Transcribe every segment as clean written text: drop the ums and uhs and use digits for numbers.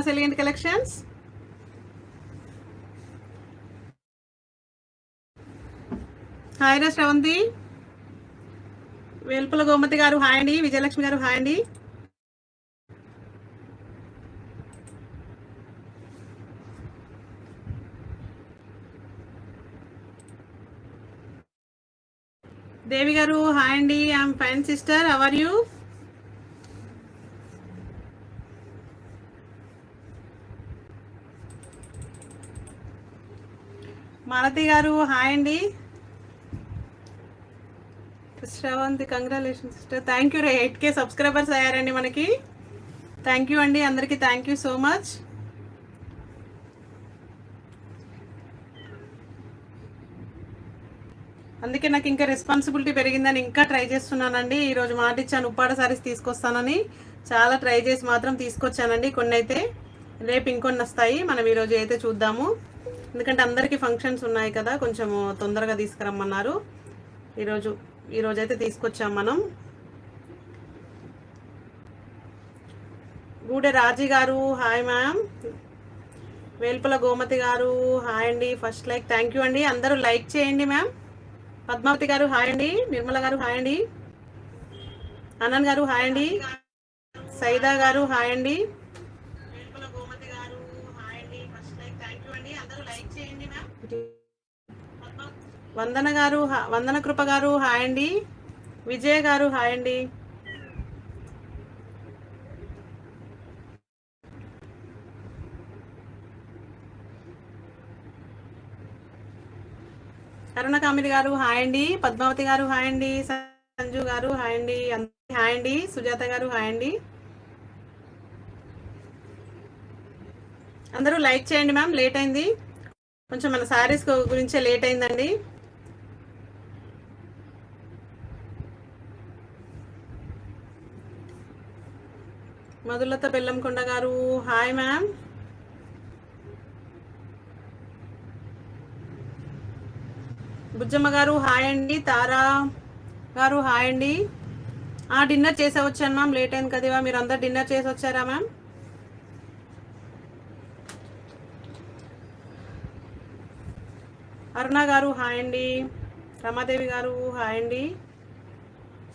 Famous elegant collections. Hi రా శ్రవంతి. వేల్పుల గోమతి గారు hi అండి. విజయలక్ష్మి గారు హాయ్ అండి. దేవి గారు హాయ్ అండి. I'm fine sister, how are you? Malathi గారు హాయ్ అండి. Sravanthi congratulations sister. Thank you రే. 8K సబ్స్క్రైబర్స్ అయ్యారండి మనకి. థ్యాంక్ యూ అండి అందరికీ. Thank you so much. అందుకే నాకు ఇంకా రెస్పాన్సిబిలిటీ పెరిగిందని ఇంకా ట్రై చేస్తున్నానండి. ఈరోజు మాట ఇచ్చాను ఉప్పాడ సారీస్ తీసుకొస్తానని. చాలా ట్రై చేసి మాత్రం తీసుకొచ్చానండి. కొన్ని అయితే రేపు ఇంకొన్ని వస్తాయి. మనం ఈరోజు అయితే చూద్దాము. ఎందుకంటే అందరికీ ఫంక్షన్స్ ఉన్నాయి కదా, కొంచెం తొందరగా తీసుకురమ్మన్నారు. ఈరోజు అయితే తీసుకొచ్చాం మనం. గూడె రాజీ గారు హాయ్ మ్యామ్. వేల్పుల గోమతి గారు హాయ్ అండి. ఫస్ట్ లైక్ థ్యాంక్ యూ అండి. అందరూ లైక్ చేయండి మ్యామ్. పద్మావతి గారు హాయ్ అండి. నిర్మల గారు హాయ్ అండి. ఆనంద్ గారు హాయ్ అండి. సైదా గారు హాయ్ అండి. వందన గారు, వందన కృప గారు హాయ్ అండి. విజయ్ గారు హాయ్ అండి. అరుణ కామిడి గారు హాయ్ అండి. పద్మావతి గారు హాయ్ అండి. సంజు గారు హాయ్ అండి. హాయ్ అండి. సుజాత గారు హాయ్ అండి. అందరూ లైక్ చేయండి మ్యామ్. లేట్ అయింది కొంచెం, మన శారీస్ గురించే లేట్ అయిందండి. మధులత బెల్లంకొండ గారు హాయ్ మ్యామ్. బుజ్జమ్మ గారు హాయ్ అండి. తారా గారు హాయ్ అండి. డిన్నర్ చేసే వచ్చాను మ్యామ్. లేట్ అయింది కదా, మీరు అందరు డిన్నర్ చేసి వచ్చారా మ్యామ్? అరుణ గారు హాయ్ అండి. రమాదేవి గారు హాయ్ అండి.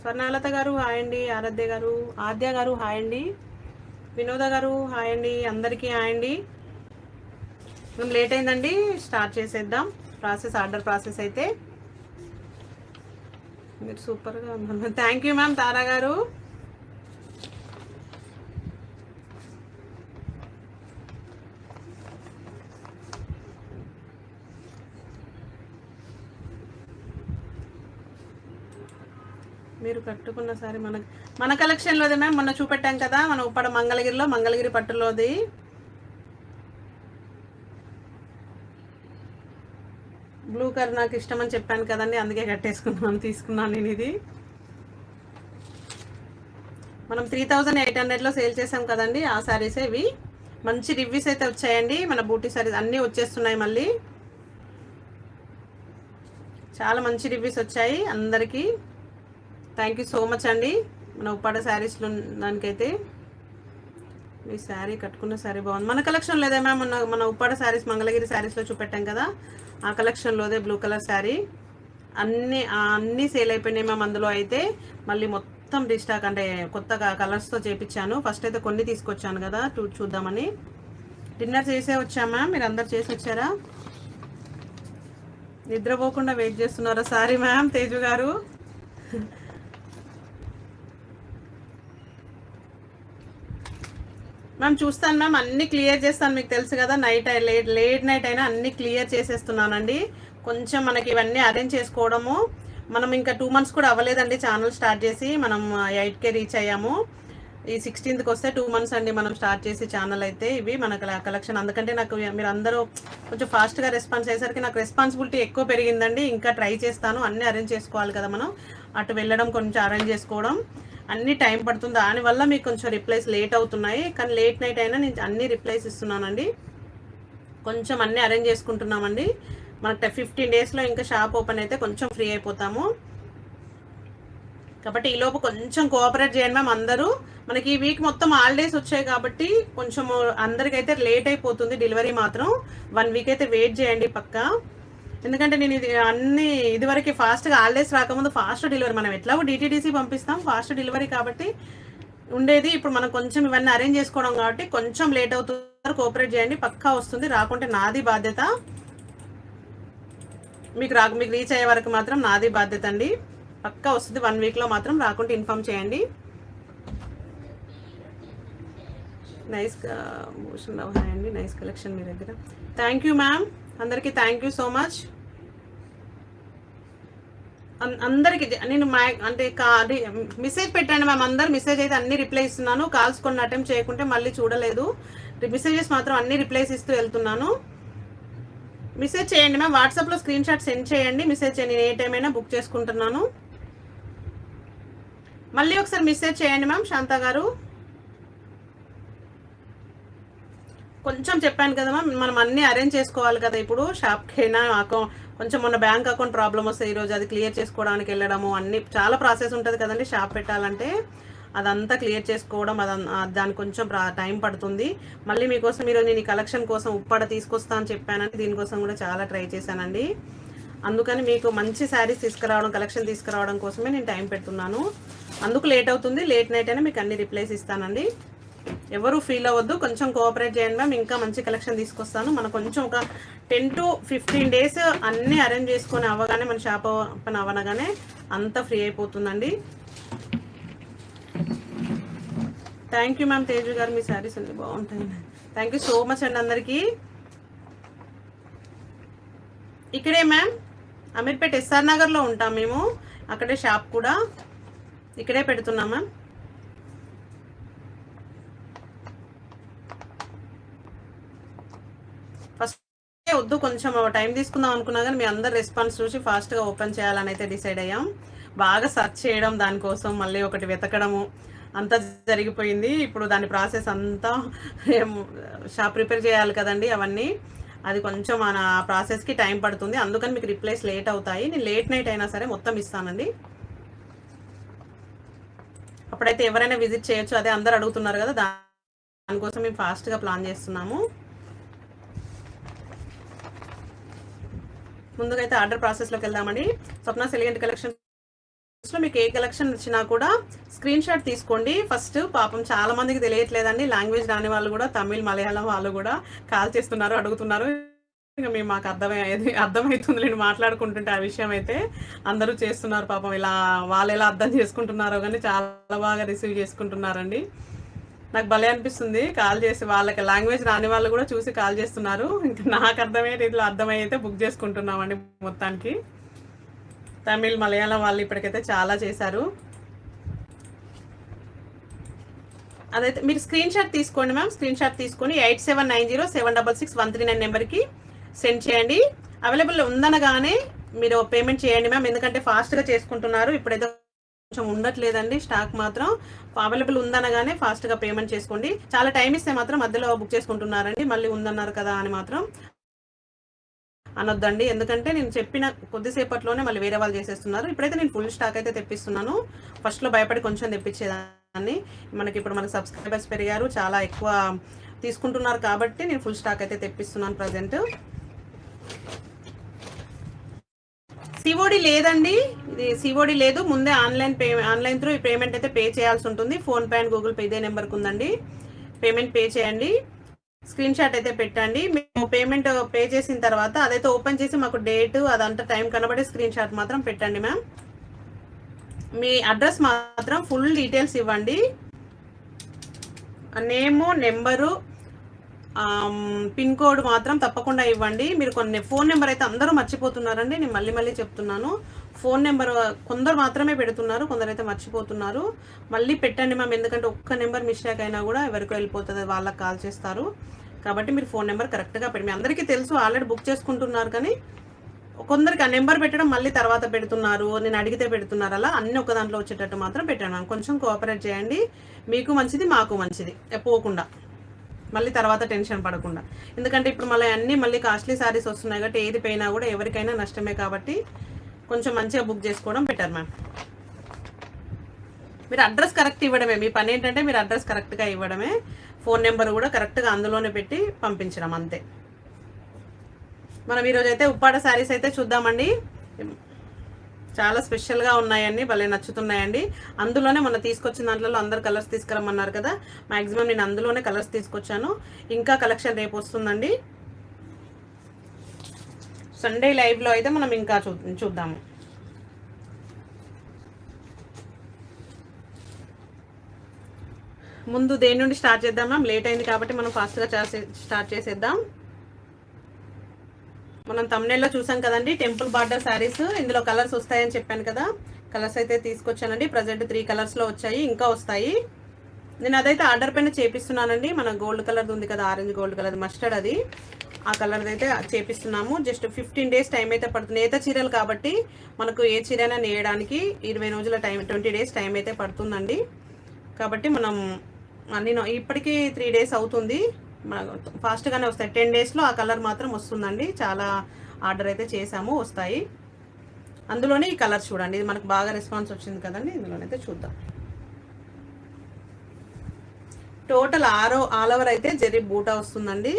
స్వర్ణలత గారు హాయ్ అండి. ఆద్య గారు హాయ్ అండి. వినోద గారు హాయ్ అండి. అందరికీ హాయ్ అండి. మనం లేట్ అయిందండి, స్టార్ట్ చేసేద్దాం ఆర్డర్ ప్రాసెస్ అయితే. మీరు సూపర్గా ఉన్నారు. Thank you ma'am. తారా గారు మీరు కట్టుకున్న సారీ మన కలెక్షన్లోదే మ్యామ్. మొన్న చూపెట్టాం కదా మన ఉప్పాడ మంగళగిరి పట్టులోది. బ్లూ కలర్ నాకు ఇష్టం అని చెప్పాను కదండి, అందుకే తీసుకున్నాను నేను ఇది. మనం 3800లో సేల్ చేసాం కదండి, ఆ శారీసే ఇవి. మంచి రివ్యూస్ అయితే వచ్చాయండి. మన బూటీ శారీస్ అన్నీ వచ్చేస్తున్నాయి మళ్ళీ. చాలా మంచి రివ్యూస్ వచ్చాయి అందరికీ. థ్యాంక్ యూ సో మచ్ అండి. మన ఉప్పాడ శారీస్లో దానికైతే ఈ శారీ కట్టుకున్న శారీ బాగుంది. మన కలెక్షన్ లేదా మ్యామ్, మన ఉప్పాడ శారీస్ మంగళగిరి శారీస్లో చూపెట్టాం కదా, ఆ కలెక్షన్లోదే బ్లూ కలర్ శారీ. అన్నీ సేల్ అయిపోయినాయి మ్యామ్. అందులో అయితే మళ్ళీ మొత్తం రీస్టాక్, అంటే కొత్తగా కలర్స్తో చేపించాను. ఫస్ట్ అయితే కొన్ని తీసుకొచ్చాను కదా, చూద్దామని. డిన్నర్ చేసే వచ్చాం మ్యామ్. మీరు అందరు చేసి వచ్చారా? నిద్రపోకుండా వెయిట్ చేస్తున్నారా? Sorry ma'am. తేజు గారు మ్యామ్ చూస్తాను మ్యామ్, అన్నీ క్లియర్ చేస్తాను. మీకు తెలుసు కదా, లేట్ నైట్ అయినా అన్నీ క్లియర్ చేసేస్తున్నానండి. కొంచెం మనకి ఇవన్నీ అరేంజ్ చేసుకోవడము, మనం ఇంకా 2 months కూడా అవ్వలేదండి ఛానల్ స్టార్ట్ చేసి. మనం 8K రీచ్ అయ్యాము. ఈ 16th వస్తే 2 months అండి మనం స్టార్ట్ చేసి ఛానల్ అయితే. ఇవి మన కలెక్షన్. అందుకంటే నాకు మీరు అందరూ కొంచెం ఫాస్ట్గా రెస్పాన్స్ అయ్యేసరికి నాకు రెస్పాన్సిబిలిటీ ఎక్కువ పెరిగిందండి. ఇంకా ట్రై చేస్తాను. అన్నీ అరేంజ్ చేసుకోవాలి కదా మనం, అటు వెళ్ళడం, కొంచెం అరేంజ్ చేసుకోవడం అన్నీ టైం పడుతుంది. దానివల్ల మీకు కొంచెం రిప్లైస్ లేట్ అవుతున్నాయి. కానీ లేట్ నైట్ అయినా నేను అన్ని రిప్లైస్ ఇస్తున్నానండి. కొంచెం అన్నీ అరేంజ్ చేసుకుంటున్నామండి. మనకు 15 daysలో ఇంకా షాప్ ఓపెన్ అయితే కొంచెం ఫ్రీ అయిపోతాము. కాబట్టి ఈలోపు కొంచెం కోఆపరేట్ చేయండి మ్యామ్ అందరూ. మనకి ఈ వీక్ మొత్తం హాలిడేస్ వచ్చాయి కాబట్టి కొంచెం అందరికైతే లేట్ అయిపోతుంది డెలివరీ మాత్రం. 1 వీక్ అయితే వెయిట్ చేయండి పక్కా. ఎందుకంటే నేను ఇదివరకు ఫాస్ట్గా హాలిడేస్ రాకముందు ఫాస్ట్ డెలివరీ, మనం ఎట్లాగో డిటీడీసీ పంపిస్తాం, ఫాస్ట్ డెలివరీ కాబట్టి ఉండేది. ఇప్పుడు మనం కొంచెం ఇవన్నీ అరేంజ్ చేసుకోవడం కాబట్టి కొంచెం లేట్ అవుతుంది. కోఆపరేట్ చేయండి, పక్కా వస్తుంది. రాకుంటే నాది బాధ్యత. మీకు రీచ్ అయ్యే వరకు మాత్రం నాది బాధ్యత అండి. పక్కా వస్తుంది. 1 వీక్లో మాత్రం రాకుంటే ఇన్ఫామ్ చేయండి. నైస్ మోషన్ లవ్ హాయ్ అండి, నైస్ కలెక్షన్ మీ దగ్గర. థ్యాంక్ యూ మ్యామ్, అందరికీ థ్యాంక్ యూ సో మచ్. అందరికి నేను అంటే మెసేజ్ పెట్టండి మ్యామ్. అందరు మెసేజ్ అయితే అన్ని రిప్లై ఇస్తున్నాను. కాల్స్ కొన్ని అటెంప్ట్ చేయకుంటే మళ్ళీ చూడలేదు. మెసేజెస్ మాత్రం అన్ని రిప్లైస్ ఇస్తూ వెళ్తున్నాను. మెసేజ్ చేయండి మ్యామ్, వాట్సాప్లో స్క్రీన్ షాట్ సెండ్ చేయండి. మెసేజ్ చేయండి, నేను ఏ టైం అయినా బుక్ చేసుకుంటున్నాను. మళ్ళీ ఒకసారి మెసేజ్ చేయండి మ్యామ్. శాంత గారు కొంచెం చెప్పాను కదా మ్యామ్, మనం అన్నీ అరేంజ్ చేసుకోవాలి కదా. ఇప్పుడు షాప్కైనా కొంచెం మొన్న బ్యాంక్ అకౌంట్ ప్రాబ్లం వస్తే ఈరోజు అది క్లియర్ చేసుకోవడానికి వెళ్ళడము, అన్ని చాలా ప్రాసెస్ ఉంటుంది కదండి. షాప్ పెట్టాలంటే అదంతా క్లియర్ చేసుకోవడం, దానికి కొంచెం టైం పడుతుంది. మళ్ళీ మీకోసం ఈరోజు నేను ఈ కలెక్షన్ కోసం ఉప్పాడ తీసుకొస్తా అని చెప్పానండి. దీనికోసం కూడా చాలా ట్రై చేశానండి. అందుకని మీకు మంచి శారీస్ తీసుకురావడం, కలెక్షన్ తీసుకురావడం కోసమే నేను టైం పెడుతున్నాను. అందుకు లేట్ అవుతుంది. లేట్ నైట్ అయినా మీకు అన్ని రిప్లైస్ ఇస్తానండి. ఎవరు ఫీల్ అవ్వద్దు, కొంచెం కోఆపరేట్ చేయండి మ్యామ్. ఇంకా మంచి కలెక్షన్ తీసుకొస్తాను. మనకు కొంచెం ఒక 10 to 15 days అన్నీ అరేంజ్ చేసుకొని అవ్వగానే, మన షాప్ ఓపెన్ అవ్వగానే అంతా ఫ్రీ అయిపోతుందండి. Thank you ma'am. తేజు గారు మీ శారీస్ అన్ని బాగుంటాయి. థ్యాంక్ యూ సో మచ్ అండి అందరికీ. ఇక్కడే మ్యామ్ అమీర్పేట్ ఎస్ఆర్ నగర్లో ఉంటాం మేము. అక్కడే షాప్ కూడా ఇక్కడే పెడుతున్నాం మ్యామ్. ఫస్ట్ వద్దు, కొంచెం టైం తీసుకుందాం అనుకున్నా కానీ మీ అందరు రెస్పాన్స్ చూసి ఫాస్ట్గా ఓపెన్ చేయాలని అయితే డిసైడ్ అయ్యాం. బాగా సెర్చ్ చేయడం, దానికోసం మళ్ళీ ఒకటి వెతకడము అంతా జరిగిపోయింది. ఇప్పుడు దాని ప్రాసెస్ అంతా షాప్ ప్రిపేర్ చేయాలి కదండి అవన్నీ. అది కొంచెం మన ప్రాసెస్కి టైం పడుతుంది. అందుకని మీకు రిప్లైస్ లేట్ అవుతాయి. నేను లేట్ నైట్ అయినా సరే మొత్తం ఇస్తానండి. అప్పుడైతే ఎవరైనా విజిట్ చేయొచ్చు. అదే అందరు అడుగుతున్నారు కదా, దానికోసం మేము ఫాస్ట్గా ప్లాన్ చేస్తున్నాము. ముందుగా అయితే ఆర్డర్ ప్రాసెస్లోకి వెళ్దామండి. స్వప్న సెలిగెంట్ కలెక్షన్ లో మీకు ఏ కలెక్షన్ వచ్చినా కూడా స్క్రీన్ షాట్ తీసుకోండి. ఫస్ట్ పాపం చాలా మందికి తెలియట్లేదండి, లాంగ్వేజ్ రాని వాళ్ళు కూడా, తమిళ్ మలయాళం వాళ్ళు కూడా కాల్ చేస్తున్నారు, అడుగుతున్నారు. ఇంకా మేము మాకు అర్థమవుతుంది నేను మాట్లాడుకుంటుంటే ఆ విషయం అయితే. అందరూ చేస్తున్నారు పాపం. ఇలా వాళ్ళు ఎలా అర్థం చేసుకుంటున్నారో కానీ చాలా బాగా రిసీవ్ చేసుకుంటున్నారండి. నాకు భలే అనిపిస్తుంది. కాల్ చేసి వాళ్ళకి లాంగ్వేజ్ రాని వాళ్ళు కూడా చూసి కాల్ చేస్తున్నారు. ఇంకా నాకు అర్థమయ్యే రీతిలో అర్థమైతే బుక్ చేసుకుంటున్నామండి. మొత్తానికి తమిళ్ మలయాళం వాళ్ళు ఇప్పటికైతే చాలా చేశారు. అదైతే మీరు స్క్రీన్ షాట్ తీసుకోండి మ్యామ్. స్క్రీన్ షాట్ తీసుకొని 8790766139 నెంబర్కి సెండ్ చేయండి. అవైలబుల్ ఉందనగానే మీరు పేమెంట్ చేయండి మ్యామ్. ఎందుకంటే ఫాస్ట్గా చేసుకుంటున్నారు. ఇప్పుడైతే కొంచెం ఉండట్లేదండి స్టాక్ మాత్రం. అవైలబుల్ ఉందనగానే ఫాస్ట్గా పేమెంట్ చేసుకోండి. చాలా టైం ఇస్తే మాత్రం మధ్యలో బుక్ చేసుకుంటున్నారండి. మళ్ళీ ఉందన్నారు కదా అని మాత్రం అనొద్దండి. ఎందుకంటే నేను చెప్పిన కొద్దిసేపట్లోనే మళ్ళీ వేరే వాళ్ళు చేసేస్తున్నారు. ఇప్పుడైతే నేను ఫుల్ స్టాక్ అయితే తెప్పిస్తున్నాను. ఫస్ట్లో భయపడి కొంచెం తెప్పించేదాన్ని. మనకి సబ్స్క్రైబర్స్ పెరిగారు, చాలా ఎక్కువ తీసుకుంటున్నారు కాబట్టి నేను ఫుల్ స్టాక్ అయితే తెప్పిస్తున్నాను ప్రజెంట్. సిఓడి లేదండి, ఇది సిఓడి లేదు. ముందే ఆన్లైన్ త్రూ ఈ పేమెంట్ అయితే పే చేయాల్సి ఉంటుంది. ఫోన్పే అండ్ గూగుల్ పే ఇదే నెంబర్కి ఉందండి. పేమెంట్ పే చేయండి. స్క్రీన్ షాట్ అయితే పెట్టండి. మేము పేమెంట్ పే చేసిన తర్వాత అదైతే ఓపెన్ చేసి మాకు డేట్ అదంతా టైం కనబడే స్క్రీన్ షాట్ మాత్రం పెట్టండి మ్యామ్. మీ అడ్రస్ మాత్రం ఫుల్ డీటెయిల్స్ ఇవ్వండి. నేము, నెంబరు, పిన్ కోడ్ మాత్రం తప్పకుండా ఇవ్వండి. మీరు కొన్ని ఫోన్ నెంబర్ అయితే అందరూ మర్చిపోతున్నారండి. నేను మళ్ళీ చెప్తున్నాను. ఫోన్ నెంబర్ కొందరు మాత్రమే పెడుతున్నారు, కొందరైతే మర్చిపోతున్నారు. మళ్ళీ పెట్టండి మ్యామ్. ఎందుకంటే ఒక్క నెంబర్ మిస్టేక్ అయినా కూడా ఎవరికో వెళ్ళిపోతుంది, వాళ్ళకి కాల్ చేస్తారు. కాబట్టి మీరు ఫోన్ నెంబర్ కరెక్ట్గా పెట్టి, మీ అందరికీ తెలుసు ఆల్రెడీ బుక్ చేసుకుంటున్నారు, కానీ కొందరికి ఆ నెంబర్ పెట్టడం మళ్ళీ తర్వాత పెడుతున్నారు, నేను అడిగితే పెడుతున్నారు. అలా అన్ని ఒక దాంట్లో వచ్చేటట్టు మాత్రం పెట్టండి మ్యామ్. కొంచెం కోఆపరేట్ చేయండి. మీకు మంచిది, మాకు మంచిది. పోకుండా మళ్ళీ తర్వాత టెన్షన్ పడకుండా. ఎందుకంటే ఇప్పుడు మళ్ళీ కాస్ట్లీ శారీస్ వస్తున్నాయి కాబట్టి ఏది పోయినా కూడా ఎవరికైనా నష్టమే. కాబట్టి కొంచెం మంచిగా బుక్ చేసుకోవడం బెటర్ మ్యామ్. మీరు అడ్రస్ కరెక్ట్ ఇవ్వడమే మీ పని. ఏంటంటే మీరు అడ్రస్ కరెక్ట్గా ఇవ్వడమే, ఫోన్ నెంబర్ కూడా కరెక్ట్గా అందులోనే పెట్టి పంపించడం అంతే. మనం ఈరోజు అయితే ఉప్పాడ శారీస్ అయితే చూద్దామండి. చాలా స్పెషల్గా ఉన్నాయండి, భలే నచ్చుతున్నాయండి. అందులోనే మొన్న తీసుకొచ్చిన దాంట్లో అందరు కలర్స్ తీసుకురమ్మన్నారు కదా, మ్యాక్సిమం నేను అందులోనే కలర్స్ తీసుకొచ్చాను. ఇంకా కలెక్షన్ రేపు వస్తుందండి. సండే లైవ్లో అయితే మనం ఇంకా చూద్దాము. ముందు దేని నుండి స్టార్ట్ చేద్దాం మ్యామ్? లేట్ అయింది కాబట్టి మనం ఫాస్ట్గా స్టార్ట్ చేసేద్దాం. మనం తమ్నెల్లో చూసాం కదండి, టెంపుల్ బార్డర్ శారీస్. ఇందులో కలర్స్ వస్తాయని చెప్పాను కదా, కలర్స్ అయితే తీసుకొచ్చానండి. ప్రజెంట్ 3 కలర్స్లో వచ్చాయి, ఇంకా వస్తాయి. నేను అదైతే ఆర్డర్ పైన చేపిస్తున్నానండి. మన గోల్డ్ కలర్ ఉంది కదా, ఆరెంజ్ గోల్డ్ కలర్, మస్టర్డ్, అది ఆ కలర్ అయితే చేపిస్తున్నాము. జస్ట్ 15 డేస్ టైం అయితే పడుతుంది. నేత చీరలు కాబట్టి మనకు ఏ చీరైనా నేయడానికి 20 రోజుల టైం, 20 డేస్ టైం అయితే పడుతుందండి. కాబట్టి మనం అన్ని ఇప్పటికీ 3 డేస్ అవుతుంది, ఫాస్ట్గానే వస్తాయి. 10 డేస్లో ఆ కలర్ మాత్రం వస్తుందండి. చాలా ఆర్డర్ అయితే చేసాము, వస్తాయి. అందులోనే ఈ కలర్ చూడండి, ఇది మనకు బాగా రెస్పాన్స్ వచ్చింది కదండి. ఇందులోనైతే చూద్దాం. టోటల్ ఆల్ ఓవర్ అయితే జరీ బూటా వస్తుందండి.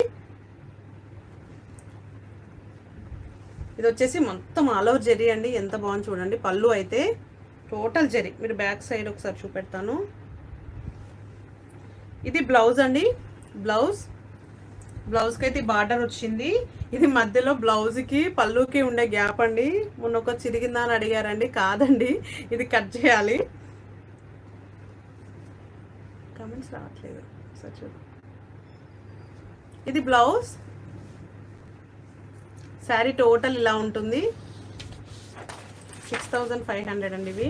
ఇది వచ్చేసి మొత్తం ఆల్ ఓవర్ జరీ అండి, ఎంత బాగుంది చూడండి. పళ్ళు అయితే టోటల్ జరీ. మీరు బ్యాక్ సైడ్ ఒకసారి చూపెడతాను. ఇది బ్లౌజ్ అండి. బ్లౌజ్కి అయితే బార్డర్ వచ్చింది. ఇది మధ్యలో బ్లౌజ్కి పళ్ళుకి ఉండే గ్యాప్ అండి. మొన్న ఒక చిరిగిందా అని అడిగారండి, కాదండి, ఇది కట్ చేయాలి. కమెంట్స్ రావట్లేదు, ఇది బ్లౌజ్. శారీ టోటల్ ఇలా ఉంటుంది. 6500 అండి ఇవి.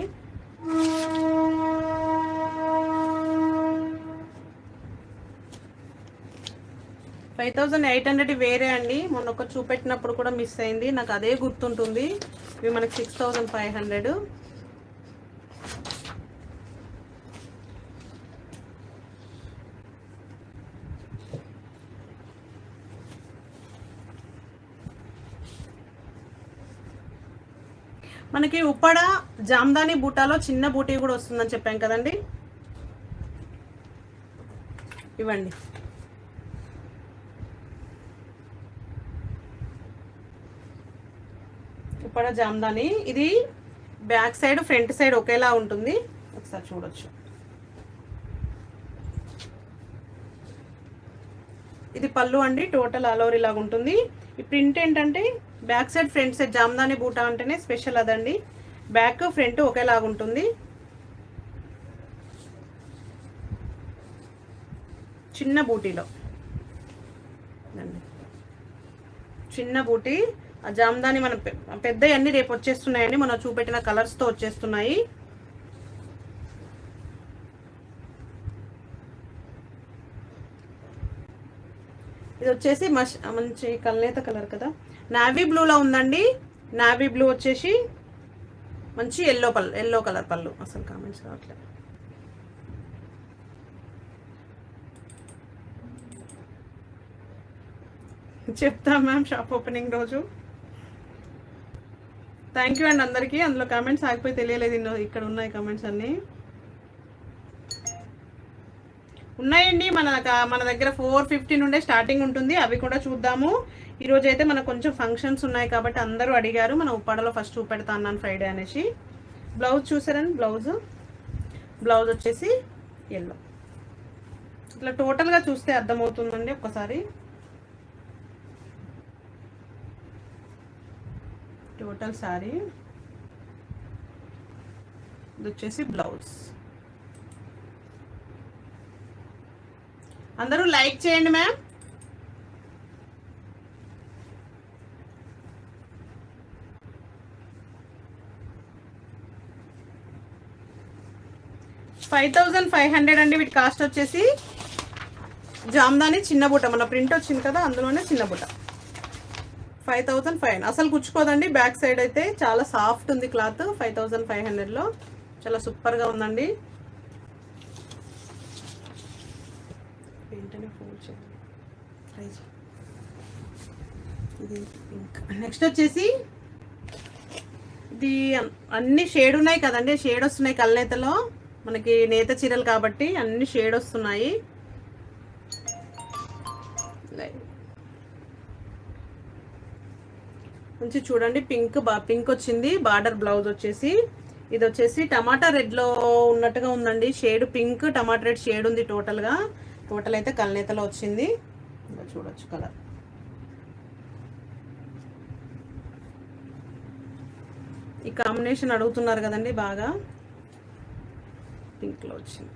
5800 వేరే అండి. మొన్న ఒక చూపెట్టినప్పుడు కూడా మిస్ అయింది, నాకు అదే గుర్తుంటుంది. ఇవి మనకి 6500. మనకి ఉప్పాడ జామ్దాని బూటాలో చిన్న బూటీ కూడా వస్తుందని చెప్పాం కదండి. ఇవ్వండి. ఉప్పాడ జామ్దాని, ఇది బ్యాక్ సైడ్ ఫ్రంట్ సైడ్ ఒకేలా ఉంటుంది, ఒకసారి చూడొచ్చు. ఇది పళ్ళు అండి, టోటల్ ఆల్ ఓవర్ ఇలాగా ఉంటుంది. ఈ ప్రింట్ ఏంటంటే back side front side Jamdani బూటా అంటేనే స్పెషల్ అదండి. బ్యాక్ ఫ్రంట్ ఒకేలాగా ఉంటుంది. చిన్న బూటీలో చిన్న బూటీ. ఆ జామ్దాని మన పెద్ద అన్ని రేపు వచ్చేస్తున్నాయండి, మనం చూపెట్టిన కలర్స్తో వచ్చేస్తున్నాయి. ఇది వచ్చేసి మంచి కల్నేత కలర్ కదా, నావీ బ్లూలో ఉందండి. నావీ బ్లూ వచ్చేసి మంచి ఎల్లో కలర్ పళ్ళు. అసలు కామెంట్స్ రావట్లేదు. చెప్తా మ్యామ్ షాప్ ఓపెనింగ్ రోజు. థ్యాంక్ యూ అండి అందరికీ. అందులో కామెంట్స్ ఆగిపోయి తెలియలేదు, ఇక్కడ ఉన్నాయి కామెంట్స్ అన్నీ ఉన్నాయండి. మన దగ్గర 450 నుండే స్టార్టింగ్ ఉంటుంది, అవి కూడా చూద్దాము. ఈరోజు అయితే మనకు కొంచెం ఫంక్షన్స్ ఉన్నాయి కాబట్టి అందరూ అడిగారు, మన ఉప్పాడలో ఫస్ట్ చూపెడతా అన్నాను ఫ్రైడే అనేసి. బ్లౌజ్ చూసారండి, బ్లౌజ్ వచ్చేసి ఎల్లో. ఇట్లా టోటల్గా చూస్తే అర్థమవుతుందండి. ఒక్కసారి టోటల్ శారీ, ఇది వచ్చేసి బ్లౌజ్. అందరూ లైక్ చేయండి మ్యామ్. $5500 అండి వీటి కాస్ట్ వచ్చేసి. జామ్దాని చిన్న బుట్ట, మన ప్రింట్ వచ్చింది కదా అందులోనే చిన్న బుట్ట. 5500. అసలు గుచ్చుకోదండి, బ్యాక్ సైడ్ అయితే చాలా సాఫ్ట్ ఉంది క్లాత్. 5500లో చాలా సూపర్గా ఉందండి. నెక్స్ట్ వచ్చేసి ఇది అన్ని షేడ్ ఉన్నాయి కదండి, షేడ్ వస్తున్నాయి కల్నేతలో. మనకి నేత చీరలు కాబట్టి అన్ని షేడ్ వస్తున్నాయి. మంచి చూడండి పింక్ వచ్చింది. బార్డర్ బ్లౌజ్ వచ్చేసి ఇది వచ్చేసి టమాటా రెడ్లో ఉన్నట్టుగా ఉందండి. షేడ్ పింక్ టమాటా రెడ్ షేడ్ ఉంది. టోటల్ అయితే కల్నేతలో వచ్చింది. చూడొచ్చు కలర్. ఈ కాంబినేషన్ అడుగుతున్నారు కదండి బాగా. పింక్లో వచ్చింది.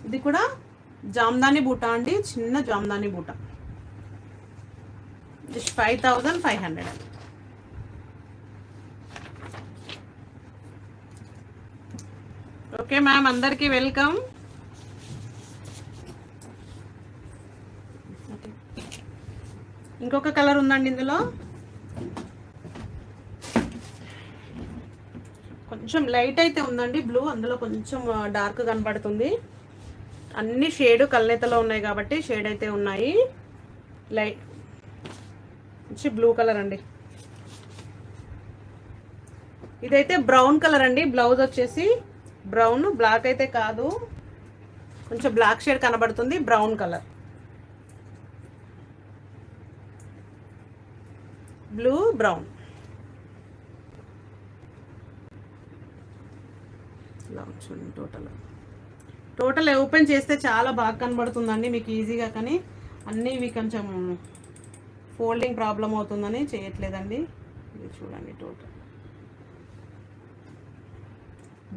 ఇది కూడా జామ్దాని బూటా అండి, చిన్న జామ్దాని బూటా. జస్ట్ 5500 అండి. ఓకే మ్యామ్, అందరికీ వెల్కమ్. ఇంకొక కలర్ ఉందండి ఇందులో, కొంచెం లైట్ అయితే ఉందండి బ్లూ, అందులో కొంచెం డార్క్ కనబడుతుంది. అన్ని షేడ్ కల్నేతలో ఉన్నాయి కాబట్టి షేడ్ అయితే ఉన్నాయి. లైట్ మంచి బ్లూ కలర్ అండి. ఇదైతే బ్రౌన్ కలర్ అండి. బ్లౌజ్ వచ్చేసి బ్రౌన్, బ్లాక్ అయితే కాదు, కొంచెం బ్లాక్ షేడ్ కనబడుతుంది. Brown colour, blue brown. చూడండి టోటల్ ఓపెన్ చేస్తే చాలా బాగా కనబడుతుందండి మీకు ఈజీగా. కానీ అన్నీ ఇవి కొంచెం ఫోల్డింగ్ ప్రాబ్లం అవుతుందని చేయట్లేదండి. ఇది చూడండి టోటల్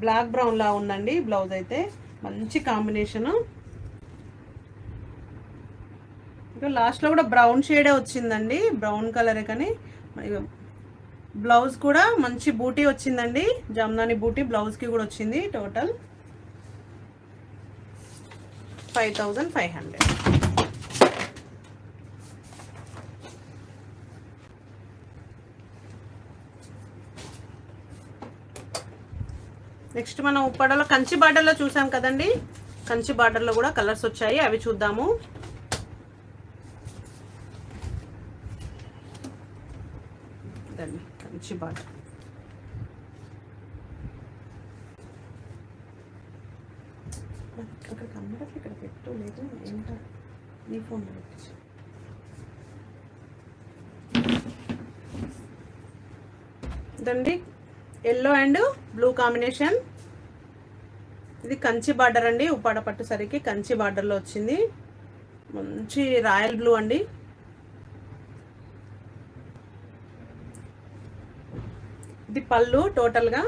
బ్లాక్ బ్రౌన్ లా ఉందండి. బ్లౌజ్ అయితే మంచి కాంబినేషను. ఇంకా లాస్ట్లో కూడా బ్రౌన్ షేడే వచ్చిందండి, బ్రౌన్ కలరే. కానీ బ్లౌజ్ కూడా మంచి బూటీ వచ్చిందండి, జామ్దాని బూటీ బ్లౌజ్కి కూడా వచ్చింది. టోటల్ 5500. నెక్స్ట్ మనం ఉప్పాడలో కంచి బార్డర్లో చూసాం కదండి. కంచి బార్డర్లో కూడా కలర్స్ వచ్చాయి, అవి చూద్దాము. కంచి బార్డర్ అక్కడ కనబడట్లే, ఇక్కడ పెట్టు లేదు ఏంటో నీ ఫోన్లో పెట్టచ్చు. ఇదండి ఎల్లో అండ్ బ్లూ కాంబినేషన్. ఇది కంచి బార్డర్ అండి, ఉప్పాడ పట్టు సరికి కంచి బార్డర్లో వచ్చింది. మంచి రాయల్ బ్లూ అండి. ఇది పళ్ళు టోటల్గా.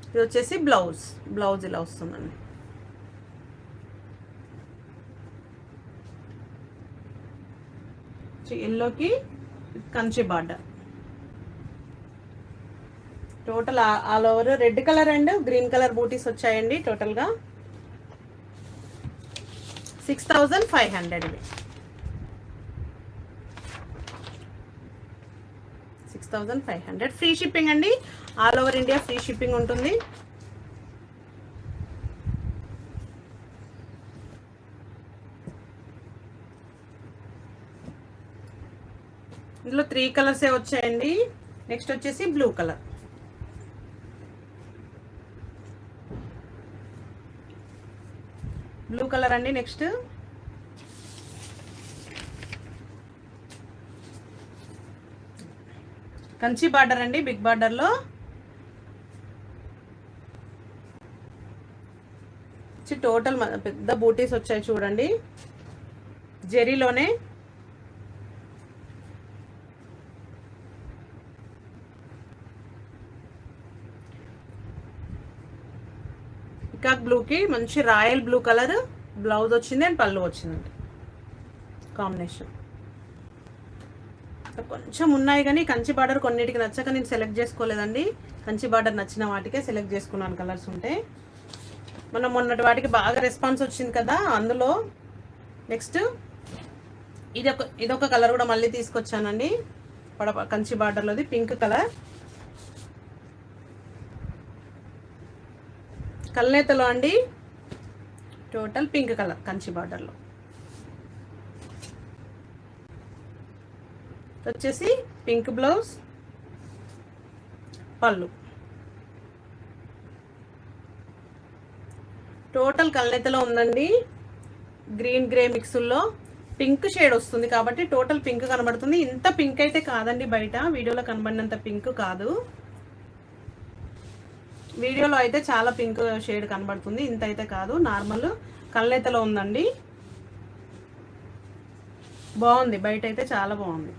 ఇది వచ్చేసి బ్లౌజ్ ఇలా వస్తుందండి. ఎల్లోకి Kanchi border. Total all over red colour and green colour బూటీస్ వచ్చాయండి. టోటల్గా 6500. 6500 ఫ్రీ షిప్పింగ్ అండి. All over India free shipping ఉంటుంది. ఇందులో 3 కలర్సే వచ్చాయండి. నెక్స్ట్ వచ్చేసి బ్లూ కలర్. బ్లూ కలర్ అండి. నెక్స్ట్ కంచి బార్డర్ అండి, బిగ్ బార్డర్లో. టోటల్ పెద్ద బూటీస్ వచ్చాయి చూడండి, జెరీలోనే. పికాక్ బ్లూకి మంచి రాయల్ బ్లూ కలర్ బ్లౌజ్ వచ్చింది అండ్ పళ్ళు వచ్చిందండి. కాంబినేషన్ కొంచెం ఉన్నాయి కానీ కంచి బార్డర్ కొన్నిటికి నచ్చక నేను సెలెక్ట్ చేసుకోలేదండి. కంచి బార్డర్ నచ్చిన వాటికే సెలెక్ట్ చేసుకున్నాను కలర్స్ ఉంటే. మనం మొన్నటి వాటికి బాగా రెస్పాన్స్ వచ్చింది కదా అందులో. నెక్స్ట్ ఇదొక కలర్ కూడా మళ్ళీ తీసుకొచ్చానండి, కంచి బార్డర్లోది పింక్ కలర్. కల్నేతలో అండి, టోటల్ పింక్ కలర్ కంచి బార్డర్లో. వచ్చేసి పింక్ బ్లౌజ్, పళ్ళు. టోటల్ కల్నెతలో ఉందండి. గ్రీన్ గ్రే మిక్సుల్లో పింక్ షేడ్ వస్తుంది కాబట్టి టోటల్ పింక్ కనబడుతుంది. ఇంత పింక్ అయితే కాదండి, బయట వీడియోలో కనబడినంత పింక్ కాదు. వీడియోలో అయితే చాలా పింక్ షేడ్ కనబడుతుంది, ఇంత అయితే కాదు. నార్మల్ కల్నెతలో ఉందండి. బాగుంది, బయట అయితే చాలా బాగుంది.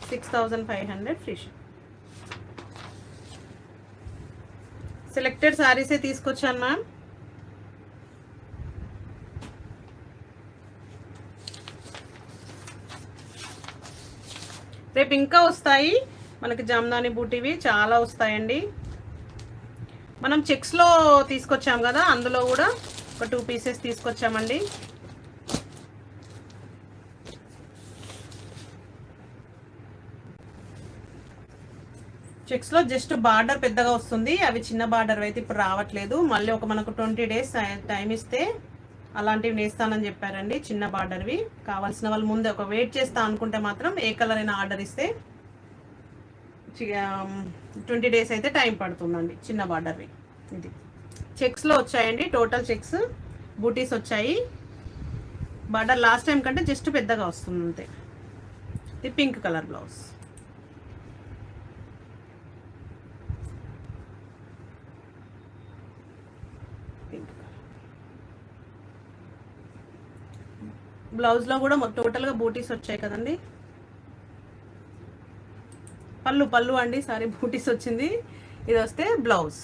6500 ఫ్రీ షిప్. సెలెక్టెడ్ శారీసే తీసుకొచ్చాను మ్యామ్. రేపు ఇంకా వస్తాయి మనకి జామ్దాని బూటీవి చాలా వస్తాయండి. మనం చెక్స్లో తీసుకొచ్చాం కదా, అందులో కూడా ఒక 2 పీసెస్ తీసుకొచ్చామండి. చెక్స్లో జస్ట్ బార్డర్ పెద్దగా వస్తుంది, అవి చిన్న బార్డర్ అయితే ఇప్పుడు రావట్లేదు. మళ్ళీ మనకు 20 డేస్ టైం ఇస్తే అలాంటివి నేస్తానని చెప్పారండి. చిన్న బార్డర్వి కావాల్సిన వాళ్ళు ముందే ఒక వెయిట్ చేస్తా అనుకుంటే మాత్రం ఏ కలర్ అయినా ఆర్డర్ ఇస్తే 20 డేస్ అయితే టైం పడుతుందండి. చిన్న బార్డర్వి ఇది చెక్స్లో వచ్చాయండి. టోటల్ చెక్స్ బూటీస్ వచ్చాయి. బార్డర్ లాస్ట్ టైం కంటే జస్ట్ పెద్దగా వస్తుంది అంతే. ఇది పింక్ కలర్ బ్లౌజ్. బ్లౌజ్లో కూడా టోటల్గా బూటీస్ వచ్చాయి కదండి. పళ్ళు అండి, సారీ బూటీస్ వచ్చింది. ఇది వస్తే బ్లౌజ్.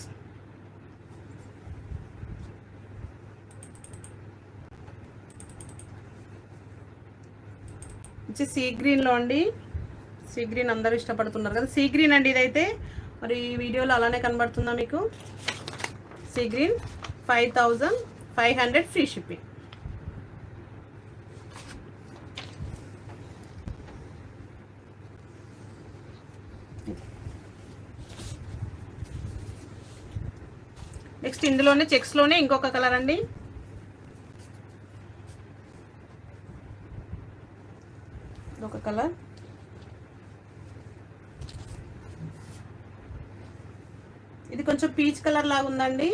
వచ్చి సీ గ్రీన్లో అండి. సీ గ్రీన్ అందరూ ఇష్టపడుతున్నారు కదా, సీ గ్రీన్ అండి ఇదైతే. మరి ఈ వీడియోలో అలానే కనబడుతుందా మీకు? Sea green 5500 free shipping. Next ఇందులోనే చెక్స్లోనే ఇంకొక కలర్ అండి. ఒక కలర్ ఇది కొంచెం పీచ్ కలర్ లాగా ఉందండి.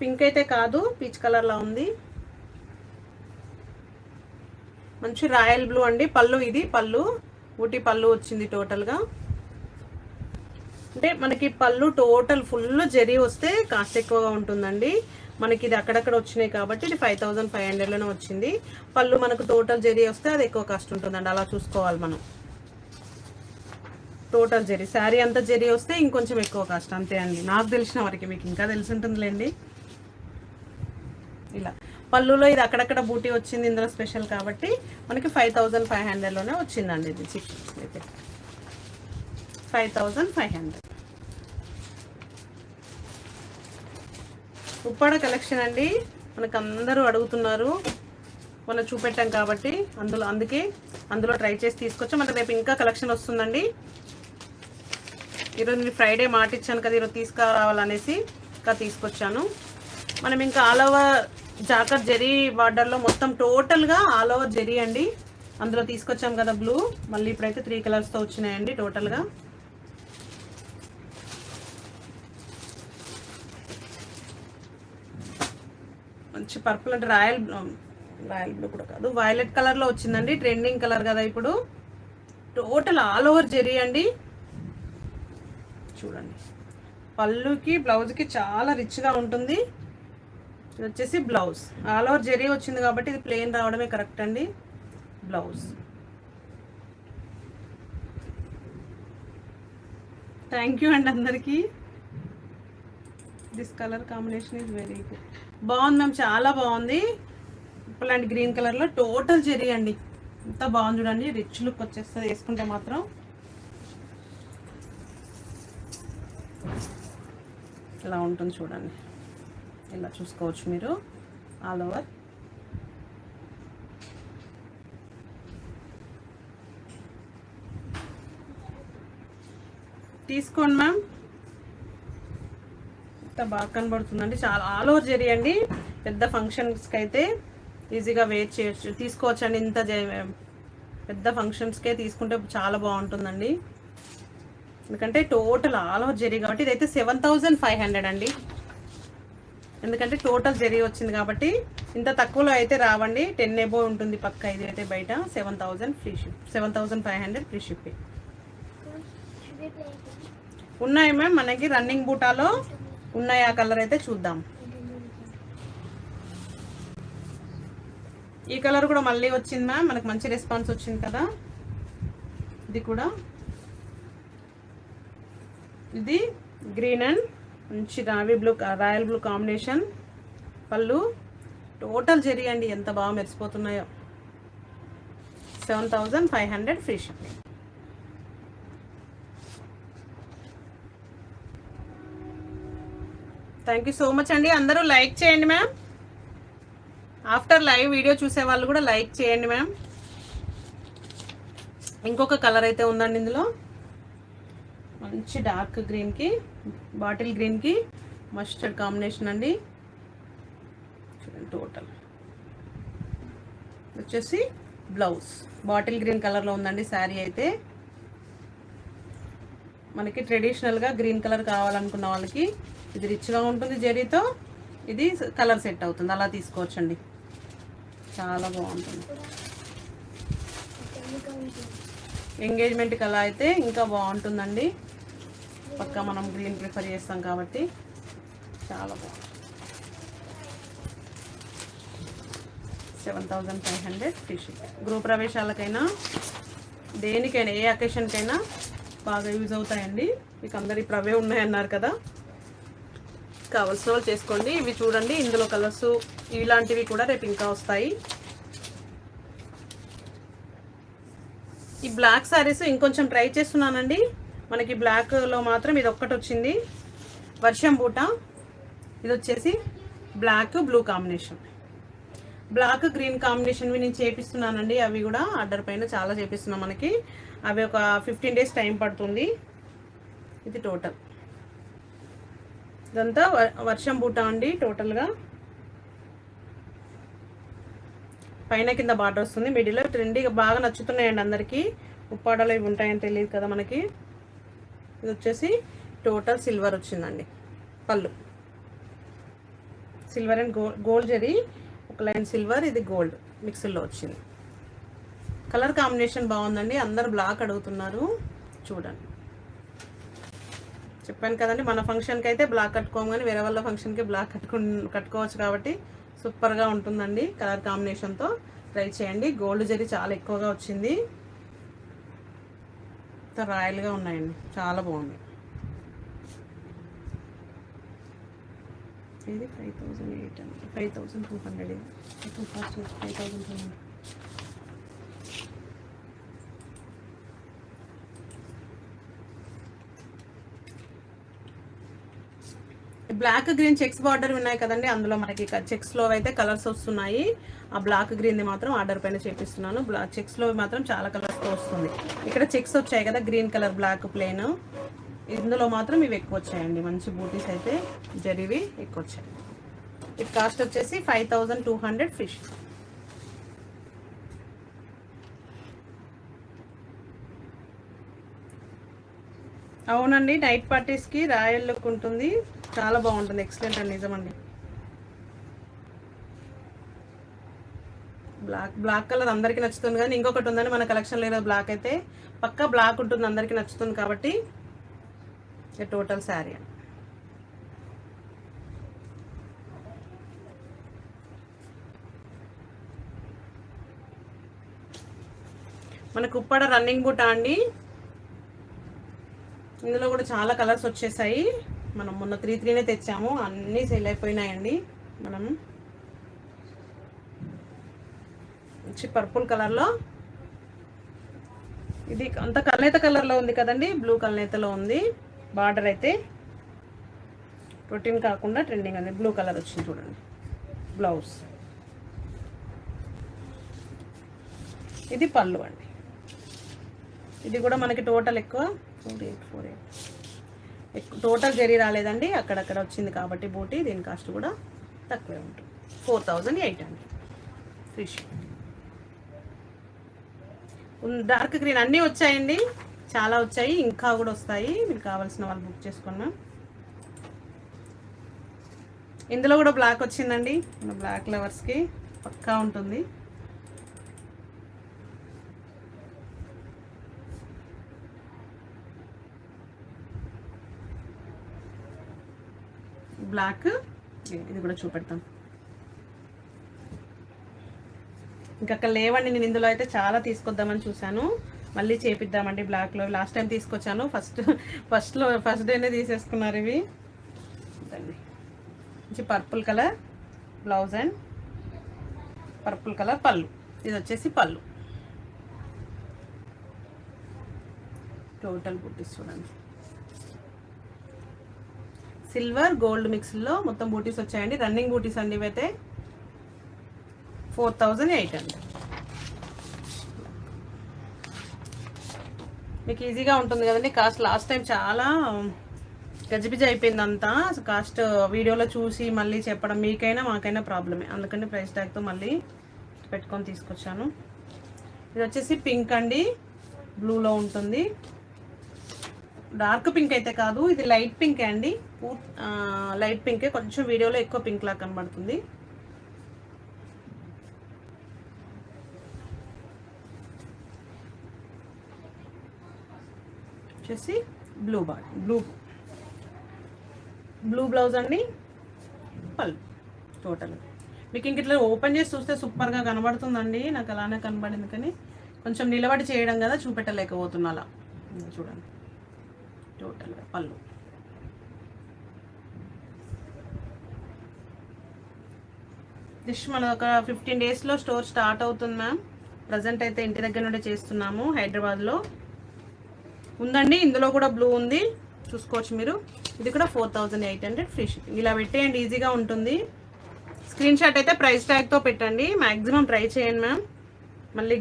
పింక్ అయితే కాదు, పీచ్ కలర్ లా ఉంది. మంచి రాయల్ బ్లూ అండి. పళ్ళు ఇది పళ్ళు, ఊటీ పళ్ళు వచ్చింది టోటల్గా. అంటే మనకి పళ్ళు టోటల్ ఫుల్ జరీ వస్తే కాస్ట్ ఎక్కువగా ఉంటుందండి. మనకి ఇది అక్కడక్కడ వచ్చినాయి కాబట్టి ఇది 5500లోనే వచ్చింది. పళ్ళు మనకు టోటల్ జరీ వస్తే అది ఎక్కువ కాస్ట్ ఉంటుందండి. అలా చూసుకోవాలి మనం. టోటల్ జరీ శారీ అంతా జరీ వస్తే ఇంకొంచెం ఎక్కువ కాస్ట్, అంతే అండి. నాకు తెలిసిన వరకు, మీకు ఇంకా తెలిసి ఉంటుందిలేండి. ఇలా పళ్ళులో ఇది అక్కడక్కడ బూటీ వచ్చింది, ఇందులో స్పెషల్ కాబట్టి మనకి 5500లోనే వచ్చిందండి. ఇది చిక్ అయితే 5500. ఉప్పాడ కలెక్షన్ అండి, మనకు అందరూ అడుగుతున్నారు, మొన్న చూపెట్టాం కాబట్టి అందులో ట్రై చేసి తీసుకొచ్చాం. మనకి రేపు ఇంకా కలెక్షన్ వస్తుందండి. ఈరోజు నేను ఫ్రైడే మాట ఇచ్చాను కదా, ఈరోజు తీసుకురావాలనేసి ఇంకా తీసుకొచ్చాను. మనం ఇంకా ఆల్ ఓవర్ జాకర్ జెరీ బార్డర్లో మొత్తం టోటల్గా ఆల్ ఓవర్ జెరీ అండి. అందులో తీసుకొచ్చాం కదా బ్లూ, మళ్ళీ ఇప్పుడైతే 3 కలర్స్తో వచ్చినాయండి టోటల్గా. మంచి పర్పుల్ అంటే రాయల్ బ్లూ కూడా కాదు, వైలెట్ కలర్లో వచ్చిందండి. ట్రెండింగ్ కలర్ కదా ఇప్పుడు. టోటల్ ఆల్ ఓవర్ జెరీ అండి. చూడండి, పళ్ళుకి బ్లౌజ్కి చాలా రిచ్గా ఉంటుంది. ఇది వచ్చేసి బ్లౌజ్ ఆల్ ఓవర్ జెరీ వచ్చింది కాబట్టి ఇది ప్లెయిన్ రావడమే కరెక్ట్ అండి. బ్లౌజ్. థ్యాంక్ యూ అండి అందరికీ. This colour combination is very good. బాగుంది మ్యామ్, చాలా బాగుంది. ఇలాంటి గ్రీన్ కలర్లో టోటల్ జెరీ అండి. ఎంత బాగుంది చూడండి, రిచ్ లుక్ వచ్చేస్తుంది వేసుకుంటే మాత్రం. ఇలా ఉంటుంది చూడండి, ఇలా చూసుకోవచ్చు మీరు ఆల్ ఓవర్. తీసుకోండి మ్యామ్, ఎంత బాగా కనబడుతుందండి. చాలా ఆల్ ఓవర్ జెరీ అండి. పెద్ద ఫంక్షన్స్కి అయితే ఈజీగా వేర్ చేయొచ్చు, తీసుకోవచ్చు అండి. ఇంత పెద్ద ఫంక్షన్స్కే తీసుకుంటే చాలా బాగుంటుందండి. ఎందుకంటే టోటల్ ఆల్ ఓవర్ జరీ కాబట్టి ఇదైతే 7500 అండి. ఎందుకంటే టోటల్ జరీ వచ్చింది కాబట్టి ఇంత తక్కువలో అయితే రావండి. 10 ఎబో ఉంటుంది పక్క. ఇది అయితే బయట 7000 ఫ్రీ షిప్, 7500 ఫ్రీ షిప్పింగ్. ఉన్నాయి మ్యామ్ మనకి రన్నింగ్ బూటాలో ఉన్నాయి. ఆ కలర్ అయితే చూద్దాం. ఈ కలర్ కూడా మళ్ళీ వచ్చింది మ్యామ్, మనకు మంచి రెస్పాన్స్ వచ్చింది కదా. ఇది కూడా ఇది గ్రీన్ అండ్ మంచి రావి బ్లూ, రాయల్ బ్లూ కాంబినేషన్ పళ్ళు. టోటల్ జరీ అండి, ఎంత బాగా మెరిసిపోతున్నాయో. 7500 free shipping. Thank you so much అండి. అందరూ లైక్ చేయండి మ్యామ్. ఆఫ్టర్ లైవ్ వీడియో చూసే వాళ్ళు కూడా లైక్ చేయండి మ్యామ్. ఇంకొక కలర్ అయితే ఉందండి ఇందులో, మంచి డార్క్ గ్రీన్కి బాటిల్ గ్రీన్కి మస్టర్డ్ కాంబినేషన్ అండి. చూడండి టోటల్ వచ్చేసి బ్లౌజ్ బాటిల్ గ్రీన్ కలర్లో ఉందండి. శారీ అయితే మనకి ట్రెడిషనల్గా గ్రీన్ కలర్ కావాలనుకున్న వాళ్ళకి ఇది రిచ్గా ఉంటుంది జరీతో. ఇది కలర్ సెట్ అవుతుంది, అలా తీసుకోవచ్చండి. చాలా బాగుంటుంది. ఎంగేజ్మెంట్కి అలా అయితే ఇంకా బాగుంటుందండి. పక్కా మనం గ్రీన్ ప్రిఫర్ చేస్తాం కాబట్టి చాలా బాగుంటుంది. 7500 ఫిష్. గృహ ప్రవేశాలకైనా దేనికైనా ఏ అకేషన్కైనా బాగా యూజ్ అవుతాయండి. మీకు అందరు ఇప్పుడు అవే ఉన్నాయన్నారు కదా, కావాల్సిన వాళ్ళు చేసుకోండి. ఇవి చూడండి, ఇందులో కలర్స్ ఇలాంటివి కూడా రేపు ఇంకా వస్తాయి. ఈ బ్లాక్ శారీస్ ఇంకొంచెం ట్రై చేస్తున్నానండి. మనకి బ్లాక్లో మాత్రం ఇది ఒక్కటి వచ్చింది, వర్షం బూట. ఇది వచ్చేసి black blue combination, black green కాంబినేషన్వి నేను చేపిస్తున్నానండి. అవి కూడా ఆర్డర్ పైన చాలా చేపిస్తున్నాం. మనకి అవి ఒక 15 డేస్ టైం పడుతుంది. ఇది టోటల్ ఇదంతా వర్షం బూట అండి. టోటల్గా పైన కింద బార్డర్ వస్తుంది. మిడిల్లో ట్రెండీగా బాగా నచ్చుతున్నాయండి అందరికీ. ఉప్పాడలో ఇవి ఉంటాయని తెలియదు కదా మనకి. ఇది వచ్చేసి టోటల్ సిల్వర్ వచ్చిందండి. పళ్ళు సిల్వర్ అండ్ గోల్డ్ జరీ, ఒక లైన్ సిల్వర్, ఇది గోల్డ్ మిక్స్లో వచ్చింది. కలర్ కాంబినేషన్ బాగుందండి. అందరు బ్లాక్ అడుగుతున్నారు, చూడండి. చెప్పాను కదండి, మన ఫంక్షన్కి అయితే బ్లాక్ కట్టుకోము, కానీ వేరే వాళ్ళ ఫంక్షన్కి బ్లాక్ కట్టుకోవచ్చు కాబట్టి సూపర్గా ఉంటుందండి. కలర్ కాంబినేషన్తో ట్రై చేయండి. గోల్డ్ జరీ చాలా ఎక్కువగా వచ్చింది, రాయల్గా ఉన్నాయండి, చాలా బాగుంది. ఇది 5800, 5200, 5200. బ్లాక్ గ్రీన్ చెక్స్ బార్డర్ ఉన్నాయి కదండి, అందులో మనకి చెక్స్లో అయితే కలర్స్ వస్తున్నాయి. ఆ బ్లాక్ గ్రీన్ది మాత్రం ఆర్డర్ పైన చేపిస్తున్నాను. చెక్స్లో మాత్రం చాలా కలర్స్తో వస్తుంది. ఇక్కడ చెక్స్ వచ్చాయి కదా, గ్రీన్ కలర్ బ్లాక్ ప్లెయిన్, ఇందులో మాత్రం ఇవి ఎక్కువ వచ్చాయండి. మంచి బూటీస్ అయితే జరివి ఎక్కువ వచ్చాయి. ఇది కాస్ట్ వచ్చేసి 5200 ఫిష్. అవునండి, నైట్ పార్టీస్కి రాయల్ లుక్ ఉంటుంది, చాలా బాగుంటుంది. ఎక్సలెంట్ అండి, నిజమండి. బ్లాక్ కలర్ అందరికీ నచ్చుతుంది, కానీ ఇంకొకటి ఉందండి మన కలెక్షన్ లేదు. బ్లాక్ అయితే పక్కా బ్లాక్ ఉంటుంది, అందరికీ నచ్చుతుంది కాబట్టి టోటల్ శారీ. మనకు ఉప్పాడ రన్నింగ్ బూటా అండి. ఇందులో కూడా చాలా కలర్స్ వచ్చేసాయి. మనం మొన్న 3 తెచ్చాము, అన్నీ సేల్ అయిపోయినాయండి. మనం మంచి పర్పుల్ కలర్లో, ఇది అంత కల్నేత కలర్లో ఉంది కదండి, బ్లూ కల్నేతలో ఉంది. బార్డర్ అయితే రొటీన్ కాకుండా ట్రెండింగ్ అండి, బ్లూ కలర్ వచ్చింది చూడండి. బ్లౌజ్ ఇది పళ్ళు అండి. ఇది కూడా మనకి టోటల్ ఎక్కువ 4848 టోటల్ జరీ రాలేదండి, అక్కడక్కడ వచ్చింది కాబట్టి బూటీ. దీని కాస్ట్ కూడా తక్కువే ఉంటుంది, 4800 ఫిష్. డార్క్ గ్రీన్ అన్నీ వచ్చాయండి. చాలా వచ్చాయి, ఇంకా కూడా వస్తాయి. మీకు కావాల్సిన వాళ్ళు బుక్ చేసుకున్నాం. ఇందులో కూడా బ్లాక్ వచ్చిందండి, మన బ్లాక్ లవర్స్కి పక్కా ఉంటుంది. బ్లాక్ ఇది కూడా చూపెడతాం. ఇంకా లేవండి, నేను ఇందులో అయితే చాలా తీసుకొద్దామని చూశాను, మళ్ళీ చేపిద్దామండి బ్లాక్లో. లాస్ట్ టైం తీసుకొచ్చాను, ఫస్ట్ డేనే తీసేసుకున్నారు ఇవి. మంచి purple colour blouse and purple colour పళ్ళు. ఇది వచ్చేసి పళ్ళు. టోటల్ బూటీస్ చూడండి, సిల్వర్ గోల్డ్ మిక్స్లో మొత్తం బూటీస్ వచ్చాయండి. రన్నింగ్ బూటీస్ అండి ఇవైతే. 4800. మీకు ఈజీగా ఉంటుంది కదండి కాస్ట్. లాస్ట్ టైం చాలా గజిబిజి అయిపోయింది అంతా కాస్ట్. వీడియోలో చూసి మళ్ళీ చెప్పడం మీకైనా మాకైనా ప్రాబ్లమే, అందుకని ప్రైస్ ట్యాగ్తో మళ్ళీ పెట్టుకొని తీసుకొచ్చాను. ఇది వచ్చేసి పింక్ అండి, బ్లూలో ఉంటుంది. డార్క్ పింక్ అయితే కాదు, ఇది లైట్ పింకే అండి. లైట్ పింకే, కొంచెం వీడియోలో ఎక్కువ పింక్ లాగా కనబడుతుంది. వచ్చేసి బ్లూ బ్లౌజ్ అండి, పళ్ళు. టోటల్ మీకు ఇంక ఇట్లా ఓపెన్ చేసి చూస్తే సూపర్గా కనబడుతుందండి, నాకు అలానే కనబడింది, కానీ కొంచెం నిలబడి చేయడం కదా చూపెట్టలేకపోతున్నా. అలా చూడండి, టోటల్గా పళ్ళు. దిష్ మన ఒక 15 డేస్లో స్టోర్ స్టార్ట్ అవుతుంది మ్యామ్. ప్రజెంట్ అయితే ఇంటి దగ్గర నుండి చేస్తున్నాము, హైదరాబాద్లో ఉందండి. ఇందులో కూడా బ్లూ ఉంది, చూసుకోవచ్చు మీరు. ఇది కూడా 4800 ఫ్రీ షిప్పింగ్. ఇలా పెట్టేయండి, ఈజీగా ఉంటుంది. స్క్రీన్ షాట్ అయితే ప్రైస్ ట్యాగ్తో పెట్టండి, మ్యాక్సిమం ట్రై చేయండి మ్యామ్. మళ్ళీ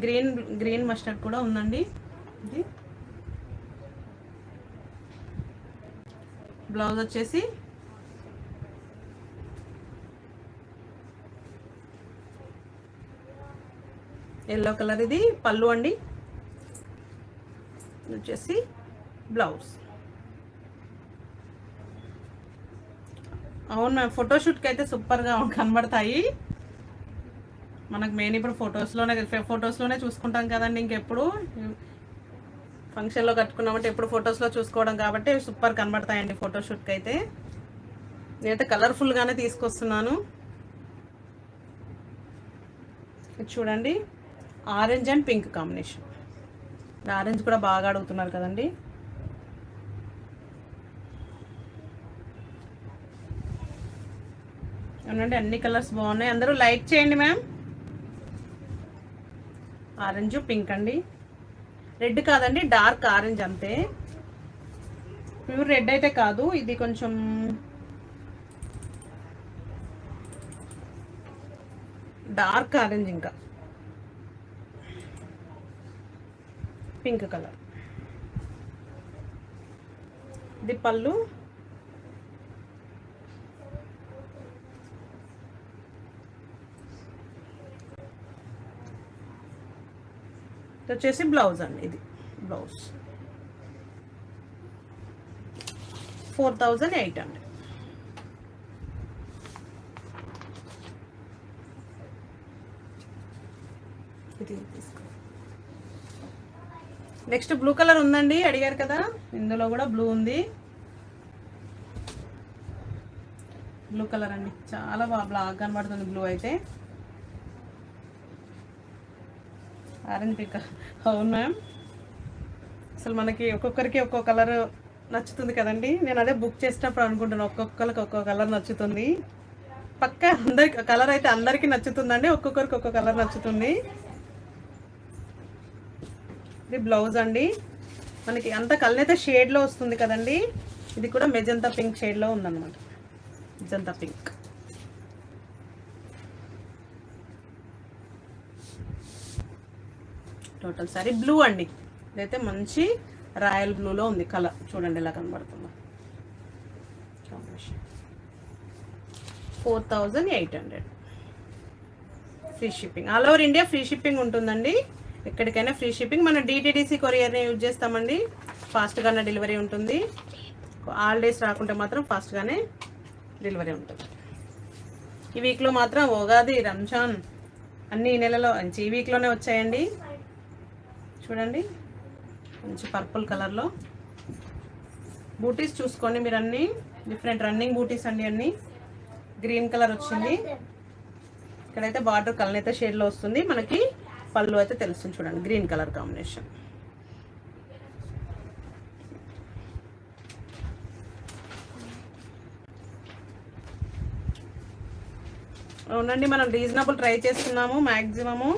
గ్రీన్ మస్టర్డ్ కూడా ఉందండి. ఇది బ్లౌజ్ వచ్చేసి ఎల్లో కలర్. ఇది పళ్ళు అండి, వచ్చేసి బ్లౌజ్. అవును మ్యామ్, ఫోటోషూట్కి అయితే సూపర్గా కనబడతాయి మనకు. మెయిన్ ఇప్పుడు ఫొటోస్లోనే చూసుకుంటాం కదండి, ఇంకెప్పుడు ఫంక్షన్లో కట్టుకున్నామంటే ఎప్పుడు ఫొటోస్లో చూసుకోవడం కాబట్టి సూపర్ కనబడతాయండి ఫోటోషూట్కి అయితే. నేనైతే కలర్ఫుల్గానే తీసుకొస్తున్నాను. ఇది చూడండి, orange and pink combination. Orange కూడా బాగా అడుగుతున్నారు కదండి. అవునండి, అన్ని కలర్స్ బాగున్నాయి, అందరూ లైక్ చేయండి మ్యామ్. ఆరెంజ్ పింక్ అండి, రెడ్ కాదండి, డార్క్ ఆరెంజ్ అంతే. ప్యూర్ రెడ్ అయితే కాదు, ఇది కొంచెం డార్క్ ఆరెంజ్, ఇంకా పింక్ కలర్. ఇది పళ్ళు. వచ్చేసి బ్లౌజ్ అండి, ఇది బ్లౌజ్. 4800. ఇది నెక్స్ట్ బ్లూ కలర్ ఉందండి, అడిగారు కదా, ఇందులో కూడా బ్లూ ఉంది. బ్లూ కలర్ అండి, చాలా బాగా కనబడుతుంది బ్లూ అయితే. Orange pink. అవును మ్యామ్, అసలు మనకి ఒక్కొక్కరికి ఒక్కొక్క కలర్ నచ్చుతుంది కదండి. నేను అదే బుక్ చేసేటప్పుడు అనుకుంటున్నాను, ఒక్కొక్కరికి ఒక్కొక్క కలర్ నచ్చుతుంది. పక్కా అందరికి కలర్ అయితే అందరికీ నచ్చుతుందండి, ఒక్కొక్కరికి ఒక్కొక్క కలర్ నచ్చుతుంది. ఇది బ్లౌజ్ అండి, మనకి అంత కలర్ అయితే షేడ్లో వస్తుంది కదండి. ఇది కూడా మెజంతా పింక్ షేడ్లో ఉందన్నమాట, magenta pink. Total sorry blue అండి, ఇదైతే మంచి రాయల్ బ్లూలో ఉంది కలర్. చూడండి ఎలా కనబడుతుందో. 4800 free shipping. All over India free shipping ఉంటుందండి, ఎక్కడికైనా ఫ్రీ షిప్పింగ్. మనం డిటిడిసి కొరియర్ని యూజ్ చేస్తామండి. ఫాస్ట్గానే డెలివరీ ఉంటుంది. హాలిడేస్ రాకుంటే మాత్రం ఫాస్ట్గానే డెలివరీ ఉంటుంది. ఈ వీక్లో మాత్రం ఉగాది, రంజాన్ అన్ని ఈ నెలలో ఈ వీక్లోనే వచ్చాయండి. చూడండి మంచి పర్పుల్ కలర్లో బూటీస్ చూసుకోండి మీరు, అన్నీ డిఫరెంట్ రన్నింగ్ బూటీస్ అండి. అన్నీ గ్రీన్ కలర్ వచ్చింది. ఇక్కడైతే బార్డర్ కలర్ షేడ్లో వస్తుంది. మనకి పళ్ళు అయితే తెలుస్తుంది చూడండి, గ్రీన్ కలర్ కాంబినేషన్. అవునండి, మనం రీజనబుల్ ట్రై చేస్తున్నాము. మ్యాక్సిమము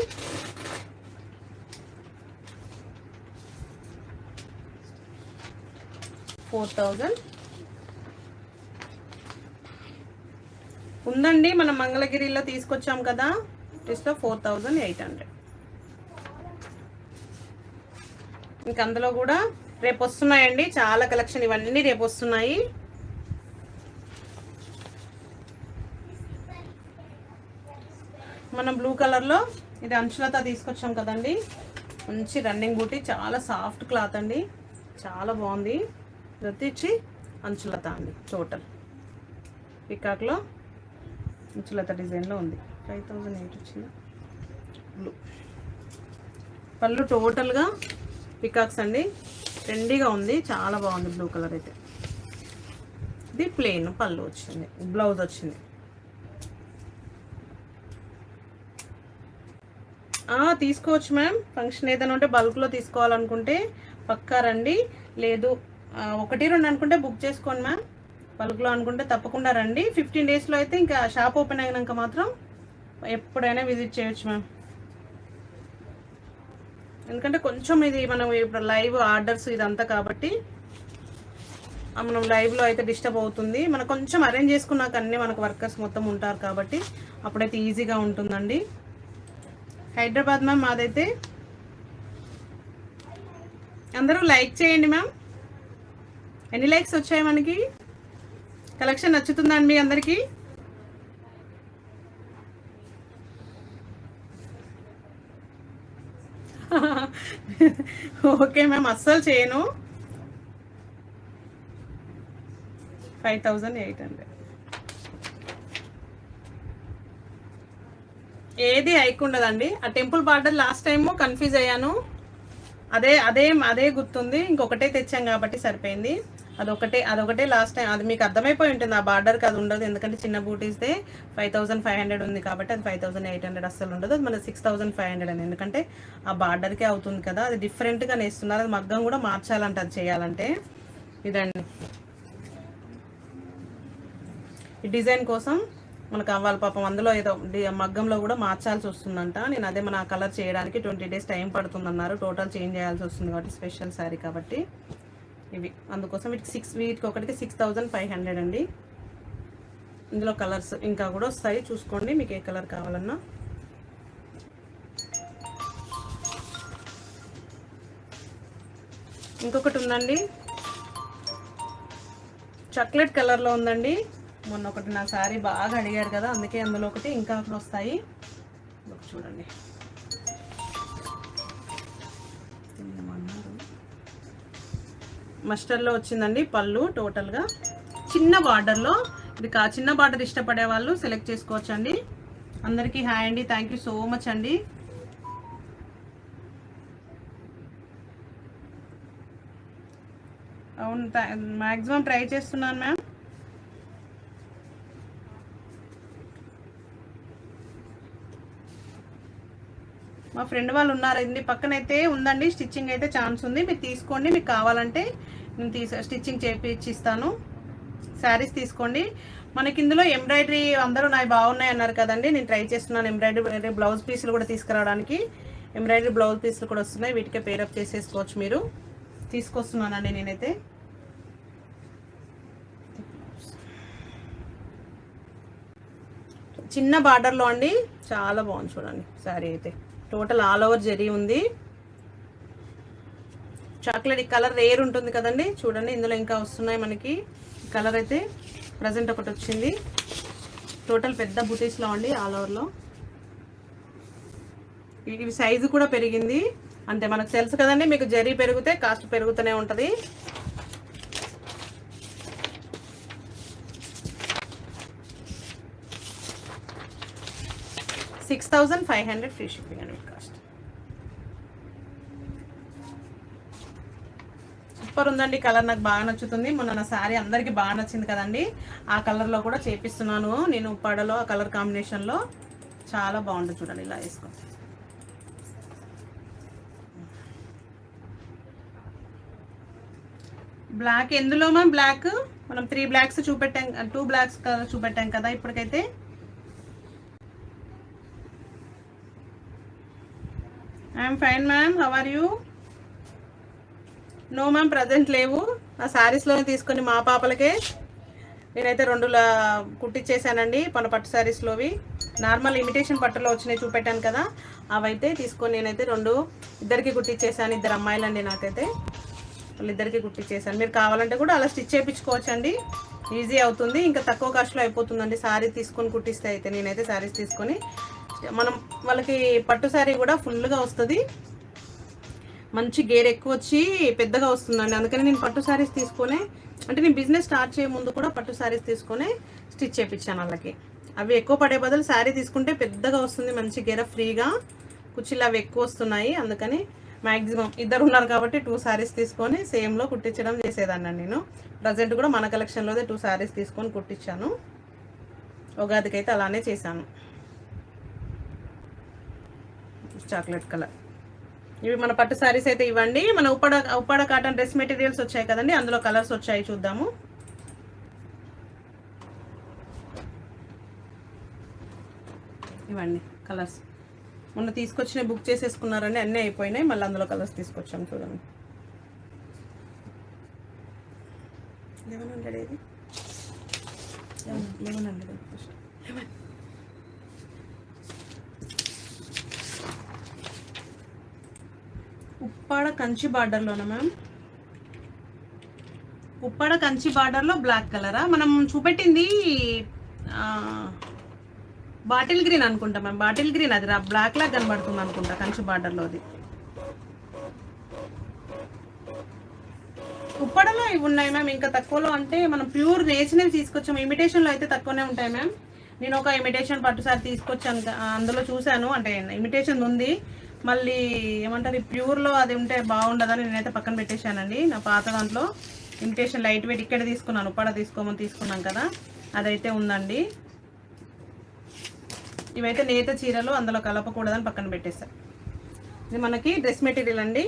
$4,000 ఉందండి. మనం మంగళగిరిలో తీసుకొచ్చాం కదా, జస్ట్ 4,800. ఇంకా అందులో కూడా రేపు వస్తున్నాయండి చాలా కలెక్షన్. ఇవన్నీ రేపు వస్తున్నాయి. మనం బ్లూ కలర్లో ఇది అంచులత తీసుకొచ్చాం కదండి, మంచి రన్నింగ్ బూటీ, చాలా సాఫ్ట్ క్లాత్ అండి, చాలా బాగుంది. ఇది ఇచ్చి అంచులత అండి, టోటల్ పికాక్లో అంచులత డిజైన్లో ఉంది. 5,800 వచ్చింది. బ్లూ పళ్ళు టోటల్గా పికాక్స్ అండి, ట్రెండీగా ఉంది, చాలా బాగుంది. బ్లూ కలర్ అయితే ఇది ప్లెయిన్ పళ్ళు వచ్చింది, బ్లౌజ్ వచ్చింది. తీసుకోవచ్చు మ్యామ్. ఫంక్షన్ ఏదైనా ఉంటే బల్క్లో తీసుకోవాలనుకుంటే పక్కా రండి. లేదు 1-2 అనుకుంటే బుక్ చేసుకోండి మ్యామ్. బల్క్లో అనుకుంటే తప్పకుండా రండి. 15 డేస్లో అయితే ఇంకా షాప్ ఓపెన్ అయినాక మాత్రం ఎప్పుడైనా విజిట్ చేయొచ్చు మ్యామ్. ఎందుకంటే కొంచెం ఇది మనం ఇప్పుడు లైవ్ ఆర్డర్స్ ఇదంతా కాబట్టి మనం లైవ్లో అయితే డిస్టర్బ్ అవుతుంది. మనం కొంచెం అరేంజ్ చేసుకున్నాక అన్నీ మనకు వర్కర్స్ మొత్తం ఉంటారు కాబట్టి అప్పుడైతే ఈజీగా ఉంటుందండి. హైదరాబాద్ మ్యామ్ మాదైతే. అందరూ లైక్ చేయండి మ్యామ్. ఎన్ని లైక్స్ వచ్చాయి మనకి? కలెక్షన్ నచ్చుతుందండి మీ అందరికీ? ఓకే మ్యామ్, అస్సలు చేయను. 5,800 ఏది అయికుండదండి. ఆ temple border last time confuse అయ్యాను, అదే గుర్తుంది. ఇంకొకటే తెచ్చాం కాబట్టి సరిపోయింది. అదొకటే లాస్ట్ టైం. అది మీకు అర్థమైపోయి ఉంటుంది, ఆ బార్డర్కి అది ఉండదు. ఎందుకంటే చిన్న బూటీస్దే 5,500 ఉంది కాబట్టి అది 5,800 అస్సలు ఉండదు. అది మన 6,500 అని, ఎందుకంటే ఆ బార్డర్కే అవుతుంది కదా. అది డిఫరెంట్గా నేస్తున్నారు. అది మగ్గం కూడా మార్చాలంటే అది చేయాలంటే. ఇదండి ఈ డిజైన్ కోసం మనకు అవ్వాలి పాపం. అందులో ఏదో మగ్గంలో కూడా మార్చాల్సి వస్తుందంట. నేను అదే మన కలర్ చేయడానికి 20 డేస్ టైం పడుతుందన్నారు. టోటల్ చేంజ్ చేయాల్సి వస్తుంది కాబట్టి స్పెషల్ శారీ కాబట్టి ఇవి. అందుకోసం వీటికి ఒకటికి 6,500 అండి. ఇందులో కలర్స్ ఇంకా కూడా వస్తాయి, చూసుకోండి మీకు ఏ కలర్ కావాలన్నా. ఇంకొకటి ఉందండి, చాక్లెట్ కలర్లో ఉందండి. మొన్న ఒకటి నా శారీ బాగా అడిగారు కదా, అందుకే అందులో ఒకటి ఇంకా అక్కడ వస్తాయి. చూడండి మస్టర్డ్లో వచ్చిందండి పళ్ళు టోటల్గా. చిన్న బార్డర్లో ఇది చిన్న బార్డర్ ఇష్టపడే వాళ్ళు సెలెక్ట్ చేసుకోవచ్చండి. అందరికీ హాయ్ అండి, థ్యాంక్ యూ సో మచ్ అండి. అవును, మ్యాక్సిమం ట్రై చేస్తున్నాను మ్యామ్. మా ఫ్రెండ్ వాళ్ళు ఉన్నారండి పక్కనైతే ఉందండి. స్టిచ్చింగ్ అయితే ఛాన్స్ ఉంది, మీరు తీసుకోండి. మీకు కావాలంటే నేను స్టిచ్చింగ్ చేయించిస్తాను. శారీస్ తీసుకోండి. మనకి ఇందులో ఎంబ్రాయిడరీ అందరూ నాకు బాగున్నాయి అన్నారు కదండి, నేను ట్రై చేస్తున్నాను. ఎంబ్రాయిడరీ బ్లౌజ్ పీసులు కూడా తీసుకురావడానికి ఎంబ్రాయిడరీ బ్లౌజ్ పీసులు కూడా వస్తున్నాయి. వీటికే పేరప్ చేసేసుకోవచ్చు. మీరు తీసుకొస్తున్నానండి నేనైతే. చిన్న బార్డర్లో అండి, చాలా బాగుంది చూడండి శారీ అయితే. టోటల్ ఆల్ ఓవర్ జరీ ఉంది. చాక్లెట్ కలర్ రేర్ ఉంటుంది కదండి, చూడండి ఇందులో ఇంకా వస్తున్నాయి మనకి. కలర్ అయితే ప్రజెంట్ ఒకటి వచ్చింది. టోటల్ పెద్ద బుటీస్లో అండి, ఆల్ ఓవర్లో. ఇవి సైజు కూడా పెరిగింది. అంతే, మనకు తెలుసు కదండి, మీకు జరీ పెరిగితే కాస్ట్ పెరుగుతూనే ఉంటుంది. $6,500 ఫ్రీ షిప్పింగ్ అండి కాస్ట్. సూపర్ ఉందండి, కలర్ నాకు బాగా నచ్చుతుంది. మొన్న నా శారీ అందరికీ బాగా నచ్చింది కదండి, ఆ కలర్లో కూడా చేపిస్తున్నాను నేను ఉప్పాడలో. ఆ కలర్ కాంబినేషన్లో చాలా బాగుంటుంది చూడండి, ఇలా వేసుకోండి. బ్లాక్ ఎందులో మ్యామ్? బ్లాక్ మనం 3 బ్లాక్స్ చూపెట్టాం, 2 బ్లాక్స్ కలర్ చూపెట్టాం కదా ఇప్పటికైతే. I'm fine ma'am, how are you? No ma'am, present లేవు. ఆ శారీస్లోనే తీసుకొని మా పాపలకే నేనైతే 2 కుట్టించేసానండి. మన పట్టు శారీస్లోవి నార్మల్ ఇమిటేషన్ పట్టులో వచ్చినాయి చూపెట్టాను కదా, అవైతే తీసుకొని నేనైతే 2 ఇద్దరికి కుట్టించేసాను. 2 అమ్మాయిలండి నాకైతే, వాళ్ళిద్దరికి కుట్టించేసాను. మీరు కావాలంటే కూడా అలా స్టిచ్ చేయించుకోవచ్చండి, ఈజీ అవుతుంది. ఇంకా తక్కువ కాస్ట్లో అయిపోతుందండి శారీ తీసుకొని కుట్టిస్తే. అయితే నేనైతే శారీస్ తీసుకొని మనం వాళ్ళకి పట్టు శారీ కూడా ఫుల్గా వస్తుంది, మంచి గేర్ ఎక్కువ వచ్చి పెద్దగా వస్తుందండి. అందుకని నేను పట్టు శారీస్ తీసుకొని, అంటే నేను బిజినెస్ స్టార్ట్ చేయ ముందు కూడా పట్టు శారీస్ తీసుకొని స్టిచ్ చేయించాను వాళ్ళకి. అవి ఎక్కువ పడే బదులు శారీ తీసుకుంటే పెద్దగా వస్తుంది, మంచి గేర ఫ్రీగా కుర్చీలు అవి ఎక్కువ వస్తున్నాయి. అందుకని మ్యాక్సిమం ఇద్దరు ఉన్నారు కాబట్టి 2 శారీస్ తీసుకొని సేమ్లో కుట్టించడం చేసేదాన్ని నేను. ప్రజెంట్ కూడా మన కలెక్షన్లోదే 2 శారీస్ తీసుకొని కుట్టించాను. ఉగాదికి అయితే అలానే చేశాను. చాక్లెట్ కలర్ ఇవి మన పట్టు శారీస్ అయితే ఇవ్వండి. మన ఉప్పాడ కాటన్ డ్రెస్ మెటీరియల్స్ వచ్చాయి కదండి, అందులో కలర్స్ వచ్చాయి, చూద్దాము. ఇవ్వండి కలర్స్. మొన్న తీసుకొచ్చిన బుక్ చేసేసుకున్నారండి, అన్నీ అయిపోయినాయి. మళ్ళీ అందులో కలర్స్ తీసుకొచ్చాము చూడండి. 1100 ఏది? 1100 ఉప్పాడ కంచి బార్డర్లోనా మ్యామ్? ఉప్పాడ కంచి బార్డర్లో బ్లాక్ కలరా? మనం చూపెట్టింది బాటిల్ గ్రీన్ అనుకుంటా మ్యామ్, బాటిల్ గ్రీన్. అది బ్లాక్ లాగా కనబడుతుంది అనుకుంటా కంచి బార్డర్లో. అది ఉప్పాడలో ఇవి ఉన్నాయి మ్యామ్, ఇంకా తక్కువలో. అంటే మనం ప్యూర్ నేచినవి తీసుకొచ్చాము, ఇమిటేషన్లో అయితే తక్కువనే ఉంటాయి మ్యామ్. నేను ఒక ఇమిటేషన్ పట్టు సారి తీసుకొచ్చాను, అందులో చూశాను, అంటే ఇమిటేషన్ ఉంది. మళ్ళీ ఏమంటారు, ఈ ప్యూర్లో అది ఉంటే బాగుండదని నేనైతే పక్కన పెట్టేశానండి. నా పాత దాంట్లో ఇమిటేషన్ లైట్ వెయిట్ ఇక్కడ తీసుకున్నాను, ఉప్పాడ తీసుకోమని తీసుకున్నాం కదా, అదైతే ఉందండి. ఇవైతే నేత చీరలు, అందులో కలపకూడదని పక్కన పెట్టేశాను. ఇది మనకి డ్రెస్ మెటీరియల్ అండి,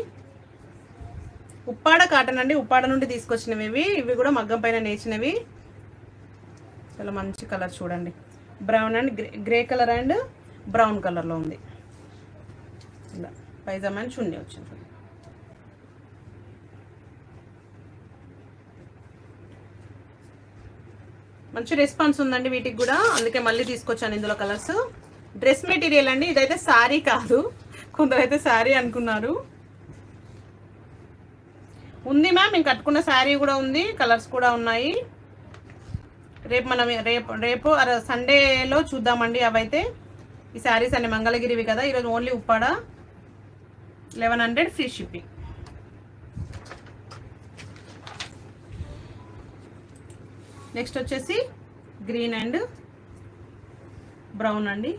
ఉప్పాడ కాటన్ అండి, ఉప్పాడ నుండి తీసుకొచ్చినవి. ఇవి కూడా మగ్గం పైన నేర్చినవి. చాలా మంచి కలర్ చూడండి, brown and grey colour and brown కలర్లో ఉంది. ఇలా పైజామా అండ్ చున్నీ వచ్చింది. మంచి రెస్పాన్స్ ఉందండి వీటికి కూడా, అందుకే మళ్ళీ తీసుకొచ్చాను ఇందులో కలర్స్. డ్రెస్ మెటీరియల్ అండి, ఇదైతే శారీ కాదు, కొందరైతే శారీ అనుకున్నారు. ఉంది మ్యామ్, నేను కట్టుకున్న శారీ కూడా ఉంది, కలర్స్ కూడా ఉన్నాయి. రేపు మనం రేపు సండేలో చూద్దామండి అవైతే. ఈ శారీస్ అన్ని మంగళగిరివి కదా, ఈరోజు only Uppada. 1100 free shipping. Next వచ్చేసి గ్రీన్ అండ్ బ్రౌన్ అండి.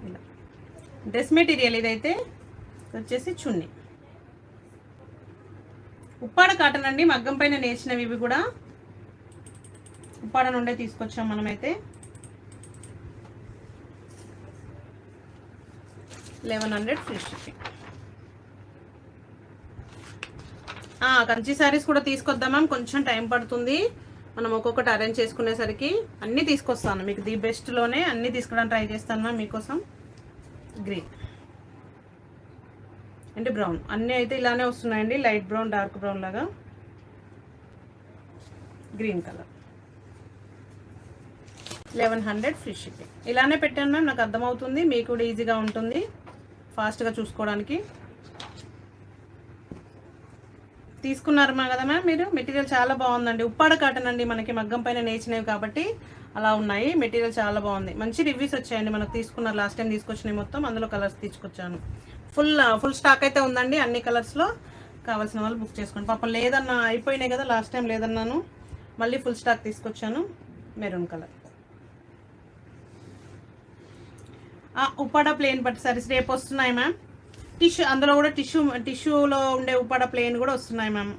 ఇలా డ్రెస్ మెటీరియల్ ఇదైతే వచ్చేసి చున్నీ. ఉప్పాడ కాటన్ అండి, మగ్గం పైన నేర్చినవి. ఇవి కూడా ఉప్పాడ నుండే తీసుకొచ్చాం మనమైతే. 1100 ఫ్రీ షిప్పింగ్. కంచి శారీస్ కూడా తీసుకొద్దాం మ్యామ్, కొంచెం టైం పడుతుంది. మనం ఒక్కొక్కటి అరేంజ్ చేసుకునేసరికి అన్నీ తీసుకొస్తాను మీకు, ది బెస్ట్లోనే అన్నీ తీసుకోవడానికి ట్రై చేస్తాను మ్యామ్ మీకోసం. గ్రీన్ అంటే బ్రౌన్, అన్నీ అయితే ఇలానే వస్తున్నాయండి, లైట్ బ్రౌన్, డార్క్ బ్రౌన్ లాగా. Green colour 1100 free shipping. ఇలానే పెట్టాను మ్యామ్, నాకు అర్థమవుతుంది, మీకు కూడా ఈజీగా ఉంటుంది ఫాస్ట్గా చూసుకోవడానికి. తీసుకున్నారు కదా మ్యామ్ మీరు, మెటీరియల్ చాలా బాగుందండి. ఉప్పాడ కాటన్ అండి, మనకి మగ్గం పైన నేర్చినవి కాబట్టి అలా ఉన్నాయి. మెటీరియల్ చాలా బాగుంది, మంచి రివ్యూస్ వచ్చాయండి మనకు. తీసుకున్నారు లాస్ట్ టైం తీసుకొచ్చినవి మొత్తం, అందులో కలర్స్ తీసుకొచ్చాను. ఫుల్ స్టాక్ అయితే ఉందండి అన్ని కలర్స్లో. కావాల్సిన వాళ్ళు బుక్ చేసుకోండి. పాపం లేదన్నా అయిపోయినాయి కదా, లాస్ట్ టైం లేదన్నాను, మళ్ళీ ఫుల్ స్టాక్ తీసుకొచ్చాను. మెరూన్ కలర్ ఉప్పాడ ప్లేన్ పట్టు సారీస్ రేపు వస్తున్నాయి మ్యామ్. టిష్యూ అందులో కూడా టిష్యూలో ఉండే ఉప్పాడ ప్లేన్ కూడా వస్తున్నాయి మ్యామ్.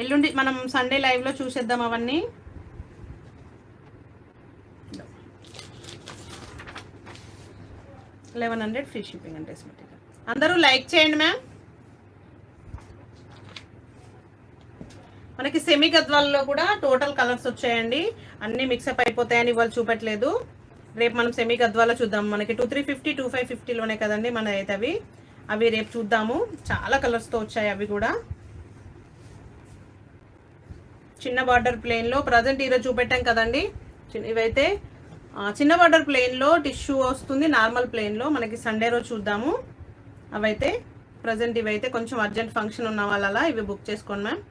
ఎల్లుండి మనం సండే లైవ్లో చూసేద్దాం అవన్నీ. $1100 ఫ్రీ షిప్పింగ్ అంటే అందరూ లైక్ చేయండి మ్యామ్. మనకి సెమీ గద్వాల్లో కూడా టోటల్ కలర్స్ వచ్చాయండి. అన్నీ మిక్సప్ అయిపోతాయని ఇవాళ చూపెట్టలేదు. రేపు మనం సెమీ గద్వాలో చూద్దాం. మనకి 2350 2550లోనే కదండి మన అయితే అవి రేపు చూద్దాము. చాలా కలర్స్తో వచ్చాయి అవి కూడా. చిన్న బార్డర్ ప్లెయిన్లో ప్రజెంట్ ఈరోజు చూపెట్టాం కదండి. ఇవైతే చిన్న బార్డర్ ప్లెయిన్లో టిష్యూ వస్తుంది, నార్మల్ ప్లెయిన్లో మనకి సండే రోజు చూద్దాము. అవైతే ప్రజెంట్ ఇవైతే కొంచెం అర్జెంట్ ఫంక్షన్ ఉన్న వాళ్ళ ఇవి బుక్ చేసుకోండి ma'am.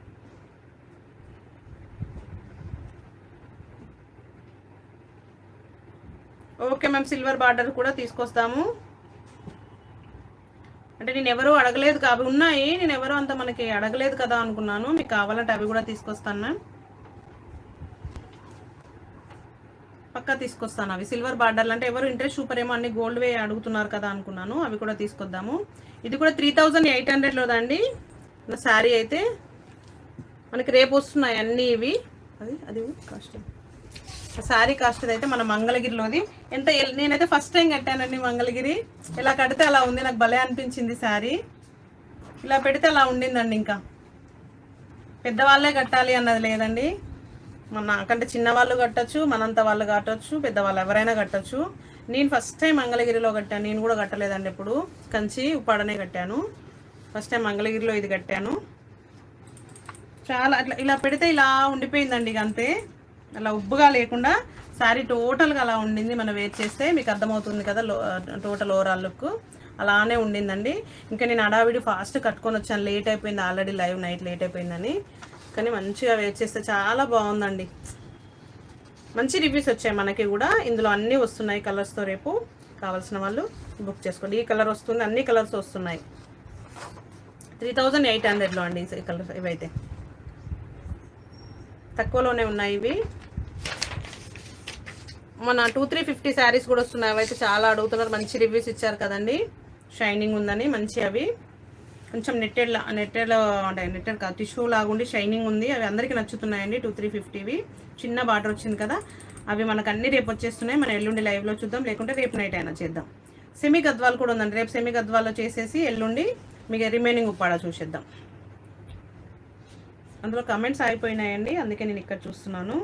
Okay ma'am, silver border కూడా తీసుకొస్తాము. అంటే నేను ఎవరు అడగలేదు కాబట్టి ఉన్నాయి, నేను ఎవరు అంత మనకి అడగలేదు కదా అనుకున్నాను. మీకు కావాలంటే అవి కూడా తీసుకొస్తాను మ్యామ్, పక్కా తీసుకొస్తాను. అవి సిల్వర్ బార్డర్లు అంటే ఎవరు ఇంట్రెస్ట్ చూపరేమో, అన్ని గోల్డ్ వే అడుగుతున్నారు కదా అనుకున్నాను. అవి కూడా తీసుకొద్దాము. ఇది కూడా 3800లోదండి శారీ అయితే. మనకి రేపు వస్తున్నాయి అన్నీ ఇవి. అది కాస్ట్ శారీ కాస్ట్ అయితే మన మంగళగిరిలోది. ఎంత నేనైతే ఫస్ట్ టైం కట్టానండి మంగళగిరి. ఇలా కడితే అలా ఉంది, నాకు భలే అనిపించింది శారీ. ఇలా పెడితే అలా ఉండిందండి. ఇంకా పెద్దవాళ్ళే కట్టాలి అన్నది లేదండి. నాకంటే చిన్నవాళ్ళు కట్టచ్చు, మనంత వాళ్ళు కట్టచ్చు, పెద్దవాళ్ళు ఎవరైనా కట్టచ్చు. నేను ఫస్ట్ టైం మంగళగిరిలో కట్టాను. నేను కూడా కట్టలేదండి ఎప్పుడు, కంచి ఉప్పాడనే కట్టాను. ఫస్ట్ టైం మంగళగిరిలో ఇది కట్టాను. చాలా అట్లా ఇలా పెడితే ఇలా ఉండిపోయిందండి. ఇక అంతే, అలా ఉబ్బుగా లేకుండా శారీ టోటల్గా అలా ఉండింది. మనం వేర్ చేస్తే మీకు అర్థమవుతుంది కదా టోటల్ ఓవరాల్ లుక్ అలానే ఉండిందండి. ఇంకా నేను అడావిడి ఫాస్ట్ కట్టుకొని వచ్చాను, లేట్ అయిపోయింది ఆల్రెడీ, లైవ్ నైట్ లేట్ అయిపోయిందని. కానీ మంచిగా వేర్ చేస్తే చాలా బాగుందండి. మంచి రివ్యూస్ వచ్చాయి మనకి కూడా. ఇందులో అన్నీ వస్తున్నాయి కలర్స్తో. రేపు కావాల్సిన వాళ్ళు బుక్ చేసుకోండి. ఈ కలర్ వస్తుంది, అన్ని కలర్స్ వస్తున్నాయి. 3800లో అండి ఈ కలర్స్. ఇవైతే తక్కువలోనే ఉన్నాయి ఇవి. మన 2350 శారీస్ కూడా వస్తున్నాయి. అవైతే చాలా అడుగుతున్నారు, మంచి రివ్యూస్ ఇచ్చారు కదండి. షైనింగ్ ఉందని మంచి. అవి కొంచెం నెట్టెడ్ అంటే నెట్టెడ్ కాదు, టిష్యూ లాగుండి షైనింగ్ ఉంది. అవి అందరికీ నచ్చుతున్నాయండి. 2350వి చిన్న బార్డర్ వచ్చింది కదా. అవి మనకు అన్ని రేపు వచ్చేస్తున్నాయి. మనం ఎల్లుండి లైవ్లో చూద్దాం, లేకుంటే రేపు నైట్ అయినా చేద్దాం. సెమీ గద్వాల్ కూడా ఉందండి. రేపు సెమీ గద్వాల్లో చేసేసి ఎల్లుండి మీకు రిమైనింగ్ ఉప్పాడ చూసేద్దాం. అందులో కమెంట్స్ అయిపోయినాయండి, అందుకే నేను ఇక్కడ చూస్తున్నాను.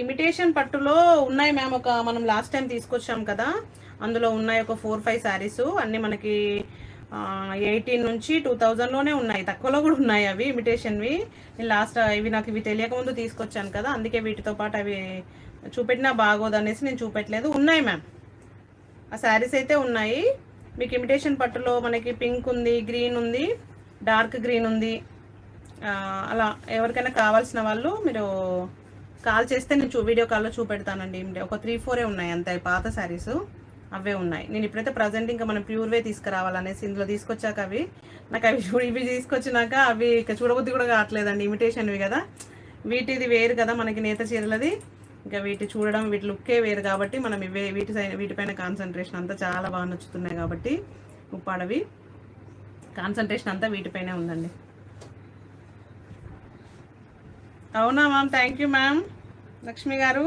ఇమిటేషన్ పట్టులో ఉన్నాయి మ్యామ్. మనం లాస్ట్ టైం తీసుకొచ్చాం కదా, అందులో ఉన్నాయి ఒక 4-5 శారీస్. అన్నీ మనకి 18 నుంచి 2000లోనే ఉన్నాయి. తక్కువలో కూడా ఉన్నాయి అవి ఇమిటేషన్వి. నేను లాస్ట్ ఇవి నాకు ఇవి తెలియకముందు తీసుకొచ్చాను కదా, అందుకే వీటితో పాటు అవి చూపెట్టినా బాగోదు అనేసి నేను చూపెట్టలేదు. ఉన్నాయి మ్యామ్, ఆ శారీస్ అయితే ఉన్నాయి. మీకు ఇమిటేషన్ పట్టులో మనకి పింక్ ఉంది, గ్రీన్ ఉంది, డార్క్ గ్రీన్ ఉంది. అలా ఎవరికైనా కావాల్సిన వాళ్ళు మీరు కాల్ చేస్తే నేను వీడియో కాల్లో చూపెడతానండి. ఒక 3-4 ఉన్నాయి అంతే, పాత శారీస్ అవే ఉన్నాయి. నేను ఇప్పుడైతే ప్రజెంట్ ఇంకా మనం ప్యూర్వే తీసుకురావాలనేసి ఇందులో తీసుకొచ్చాక అవి నాకు ఇవి తీసుకొచ్చినాక అవి ఇక చూడబుద్ధి కూడా కావట్లేదండి. ఇమిటేషన్వి కదా, వీటిది వేరు కదా మనకి నేత చీరలది. ఇంకా వీటి చూడడం, వీటి లుక్కే వేరు కాబట్టి మనం వీటిపైన కాన్సన్ట్రేషన్ అంతా చాలా బాగా నచ్చుతున్నాయి కాబట్టి ఉప్పాడవి కాన్సన్ట్రేషన్ అంతా వీటిపైనే ఉందండి. అవునా ma'am, thank you ma'am. Lakshmi గారు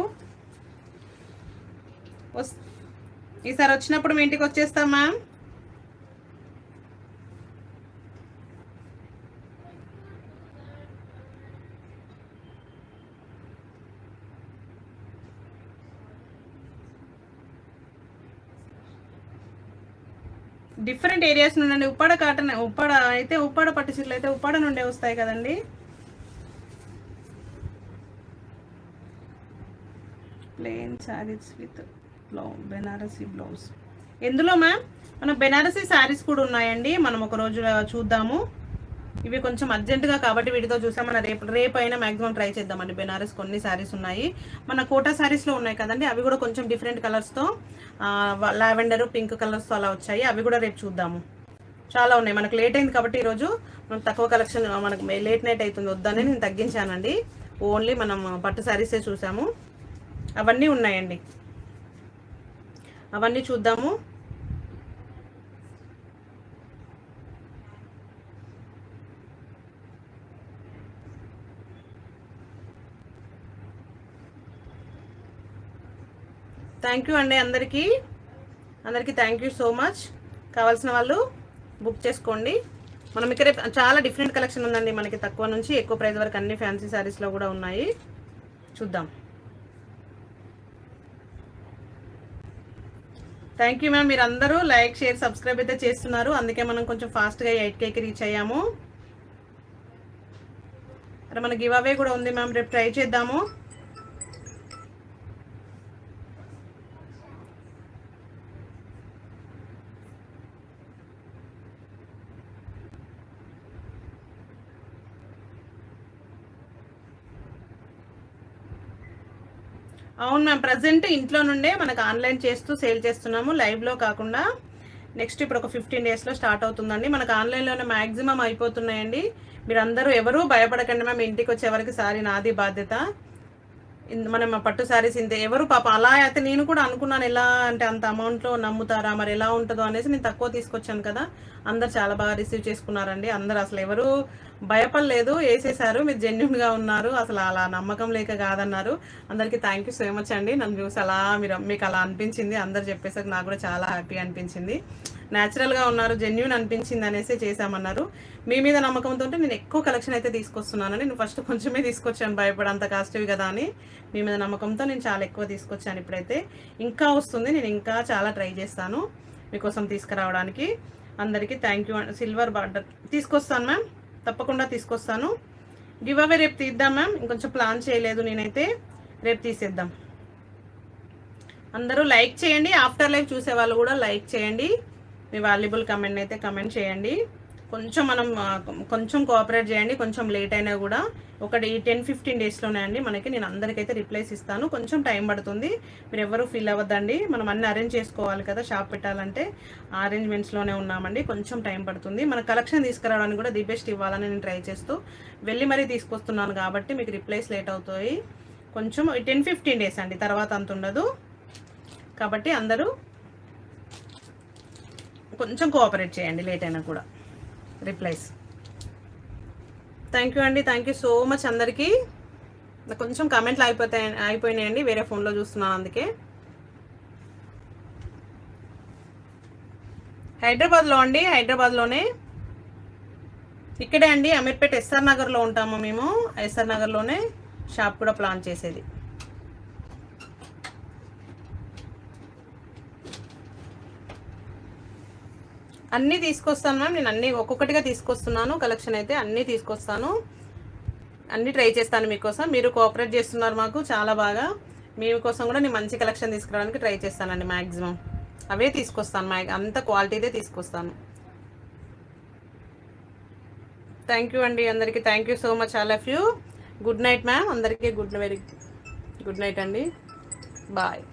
ఈసారి వచ్చినప్పుడు మీ ఇంటికి వచ్చేస్తాం మ్యామ్. డిఫరెంట్ ఏరియాస్ నుండి ఉప్పాడ కాటన్, ఉప్పాడ అయితే ఉప్పాడ పట్టు చీరలు అయితే ఉప్పాడ నుండే వస్తాయి కదండి. Plain saris with Banarasi blouse. ఎందులో మ్యామ్? మన బెనారసీ శారీస్ కూడా ఉన్నాయండి. మనం ఒక రోజు చూద్దాము. ఇవి కొంచెం అర్జెంటుగా కాబట్టి వీటితో చూసాం. మన రేపు అయినా మ్యాక్సిమం ట్రై చేద్దామండి. బెనారస్ కొన్ని శారీస్ ఉన్నాయి, మన కోటా శారీస్లో ఉన్నాయి కదండి, అవి కూడా కొంచెం డిఫరెంట్ కలర్స్తో లావెండర్ పింక్ కలర్స్తో అలా వచ్చాయి. అవి కూడా రేపు చూద్దాము. చాలా ఉన్నాయి. మనకు లేట్ అయింది కాబట్టి ఈరోజు మనం తక్కువ కలెక్షన్, మనకు లేట్ నైట్ అవుతుంది వద్దని నేను తగ్గించానండి. ఓన్లీ మనం పట్టు శారీసే చూసాము. అవన్నీ ఉన్నాయండి, అవన్నీ చూద్దాము. థ్యాంక్ యూ అండి అందరికీ థ్యాంక్ యూ సో మచ్. కావాల్సిన వాళ్ళు బుక్ చేసుకోండి. మనం ఇక్కడ చాలా డిఫరెంట్ కలెక్షన్ ఉందండి, మనకి తక్కువ నుంచి ఎక్కువ ప్రైస్ వరకు అన్ని ఫ్యాన్సీ శారీస్లో కూడా ఉన్నాయి. చూద్దాం. Thank you ma'am. మీరు అందరూ లైక్ షేర్ సబ్స్క్రైబ్ అయితే చేస్తున్నారు, అందుకే మనం కొంచెం ఫాస్ట్గా 8Kకి రీచ్ అయ్యాము. అరే మన గివ్ అవే కూడా ఉంది మ్యామ్, రేపు ట్రై చేద్దాము. అవును మ్యామ్, ప్రజెంట్ ఇంట్లో నుండే మనకు ఆన్లైన్ చేస్తూ సేల్ చేస్తున్నాము, లైవ్లో కాకుండా. నెక్స్ట్ ఇప్పుడు ఒక 15 డేస్లో స్టార్ట్ అవుతుందండి. మనకు ఆన్లైన్లోనే మ్యాక్సిమం అయిపోతున్నాయండి. మీరు అందరూ ఎవరూ భయపడకండి మ్యామ్. ఇంటికి వచ్చే వరకు సారీ నాది బాధ్యత. మనం పట్టు శారీస్ ఇంతే, ఎవరు పాప అలా అయితే నేను కూడా అనుకున్నాను, ఎలా అంటే అంత అమౌంట్లో నమ్ముతారా, మరి ఎలా ఉంటుందో అనేసి నేను తక్కువ తీసుకొచ్చాను కదా. అందరు చాలా బాగా రిసీవ్ చేసుకున్నారండి. అందరు అసలు ఎవరు భయపడలేదు, వేసేసారు. మీరు జెన్యున్గా ఉన్నారు, అసలు అలా నమ్మకం లేక కాదన్నారు. అందరికీ థ్యాంక్ యూ సో మచ్ అండి. నన్ను చూసి అలా మీకు అలా అనిపించింది, అందరు చెప్పేసరికి నాకు కూడా చాలా హ్యాపీ అనిపించింది. న్యాచురల్గా ఉన్నారు, జెన్యున్ అనిపించింది అనేసి చేశామన్నారు. మీ మీద నమ్మకంతో నేను ఎక్కువ కలెక్షన్ అయితే తీసుకొస్తున్నాను. నేను ఫస్ట్ కొంచెమే తీసుకొచ్చాను, భయపడి అంత కాస్ట్వి కదా అని. మీ మీద నమ్మకంతో నేను చాలా ఎక్కువ తీసుకొచ్చాను. ఇప్పుడైతే ఇంకా వస్తుంది, నేను ఇంకా చాలా ట్రై చేస్తాను మీకోసం తీసుకురావడానికి. అందరికీ థ్యాంక్ యూ. సిల్వర్ బార్డర్ తీసుకొస్తాను మ్యామ్, తప్పకుండా తీసుకొస్తాను. గివ్ అవే రేపు తీద్దాం మ్యామ్, ఇంకొంచెం ప్లాన్ చేయలేదు నేనైతే, రేపు తీసేద్దాం. అందరూ లైక్ చేయండి, ఆఫ్టర్ లైవ్ చూసే వాళ్ళు కూడా లైక్ చేయండి. మీ వాల్యుబుల్ కమెంట్ అయితే కమెంట్ చేయండి. కొంచెం మనం కొంచెం కోఆపరేట్ చేయండి, కొంచెం లేట్ అయినా కూడా. ఒకటి 10-15 డేస్లోనే అండి మనకి, నేను అందరికైతే రిప్లైస్ ఇస్తాను. కొంచెం టైం పడుతుంది, మీరు ఎవరు ఫీల్ అవ్వద్దండి. మనం అన్ని అరేంజ్ చేసుకోవాలి కదా, షాప్ పెట్టాలంటే అరేంజ్మెంట్స్లోనే ఉన్నామండి. కొంచెం టైం పడుతుంది. మన కలెక్షన్ తీసుకురావడానికి కూడా ది బెస్ట్ ఇవ్వాలని నేను ట్రై చేస్తూ వెళ్ళి మరీ తీసుకొస్తున్నాను కాబట్టి మీకు రిప్లైస్ లేట్ అవుతాయి. కొంచెం 10-15 డేస్ అండి, తర్వాత అంత ఉండదు. కాబట్టి అందరూ కొంచెం కోఆపరేట్ చేయండి, లేట్ అయినా కూడా రిప్లైస్. థ్యాంక్ యూ అండి, థ్యాంక్ యూ సో మచ్ అందరికీ. కొంచెం కామెంట్లు అయిపోయినాయండి, వేరే ఫోన్లో చూస్తున్నాను అందుకే. హైదరాబాద్లో అండి, హైదరాబాద్లోనే, ఇక్కడే అండి అమీర్పేట్ ఎస్ఆర్ నగర్లో ఉంటాము మేము. ఎస్ఆర్ నగర్లోనే షాప్ కూడా ప్లాన్ చేసేది. అన్నీ తీసుకొస్తాను మ్యామ్, నేను అన్నీ ఒక్కొక్కటిగా తీసుకొస్తున్నాను. కలెక్షన్ అయితే అన్నీ తీసుకొస్తాను, అన్నీ ట్రై చేస్తాను మీకోసం. మీరు కోఆపరేట్ చేస్తున్నారు మాకు చాలా బాగా. మీకోసం కూడా నేను మంచి కలెక్షన్ తీసుకురావడానికి ట్రై చేస్తానండి. మ్యాక్సిమం అవే తీసుకొస్తాను, అంత క్వాలిటీదే తీసుకొస్తాను. థ్యాంక్ యూ అండి అందరికీ, thank you so much all of you. Good night ma'am అందరికీ, వెరీ గుడ్ నైట్ అండి, బాయ్.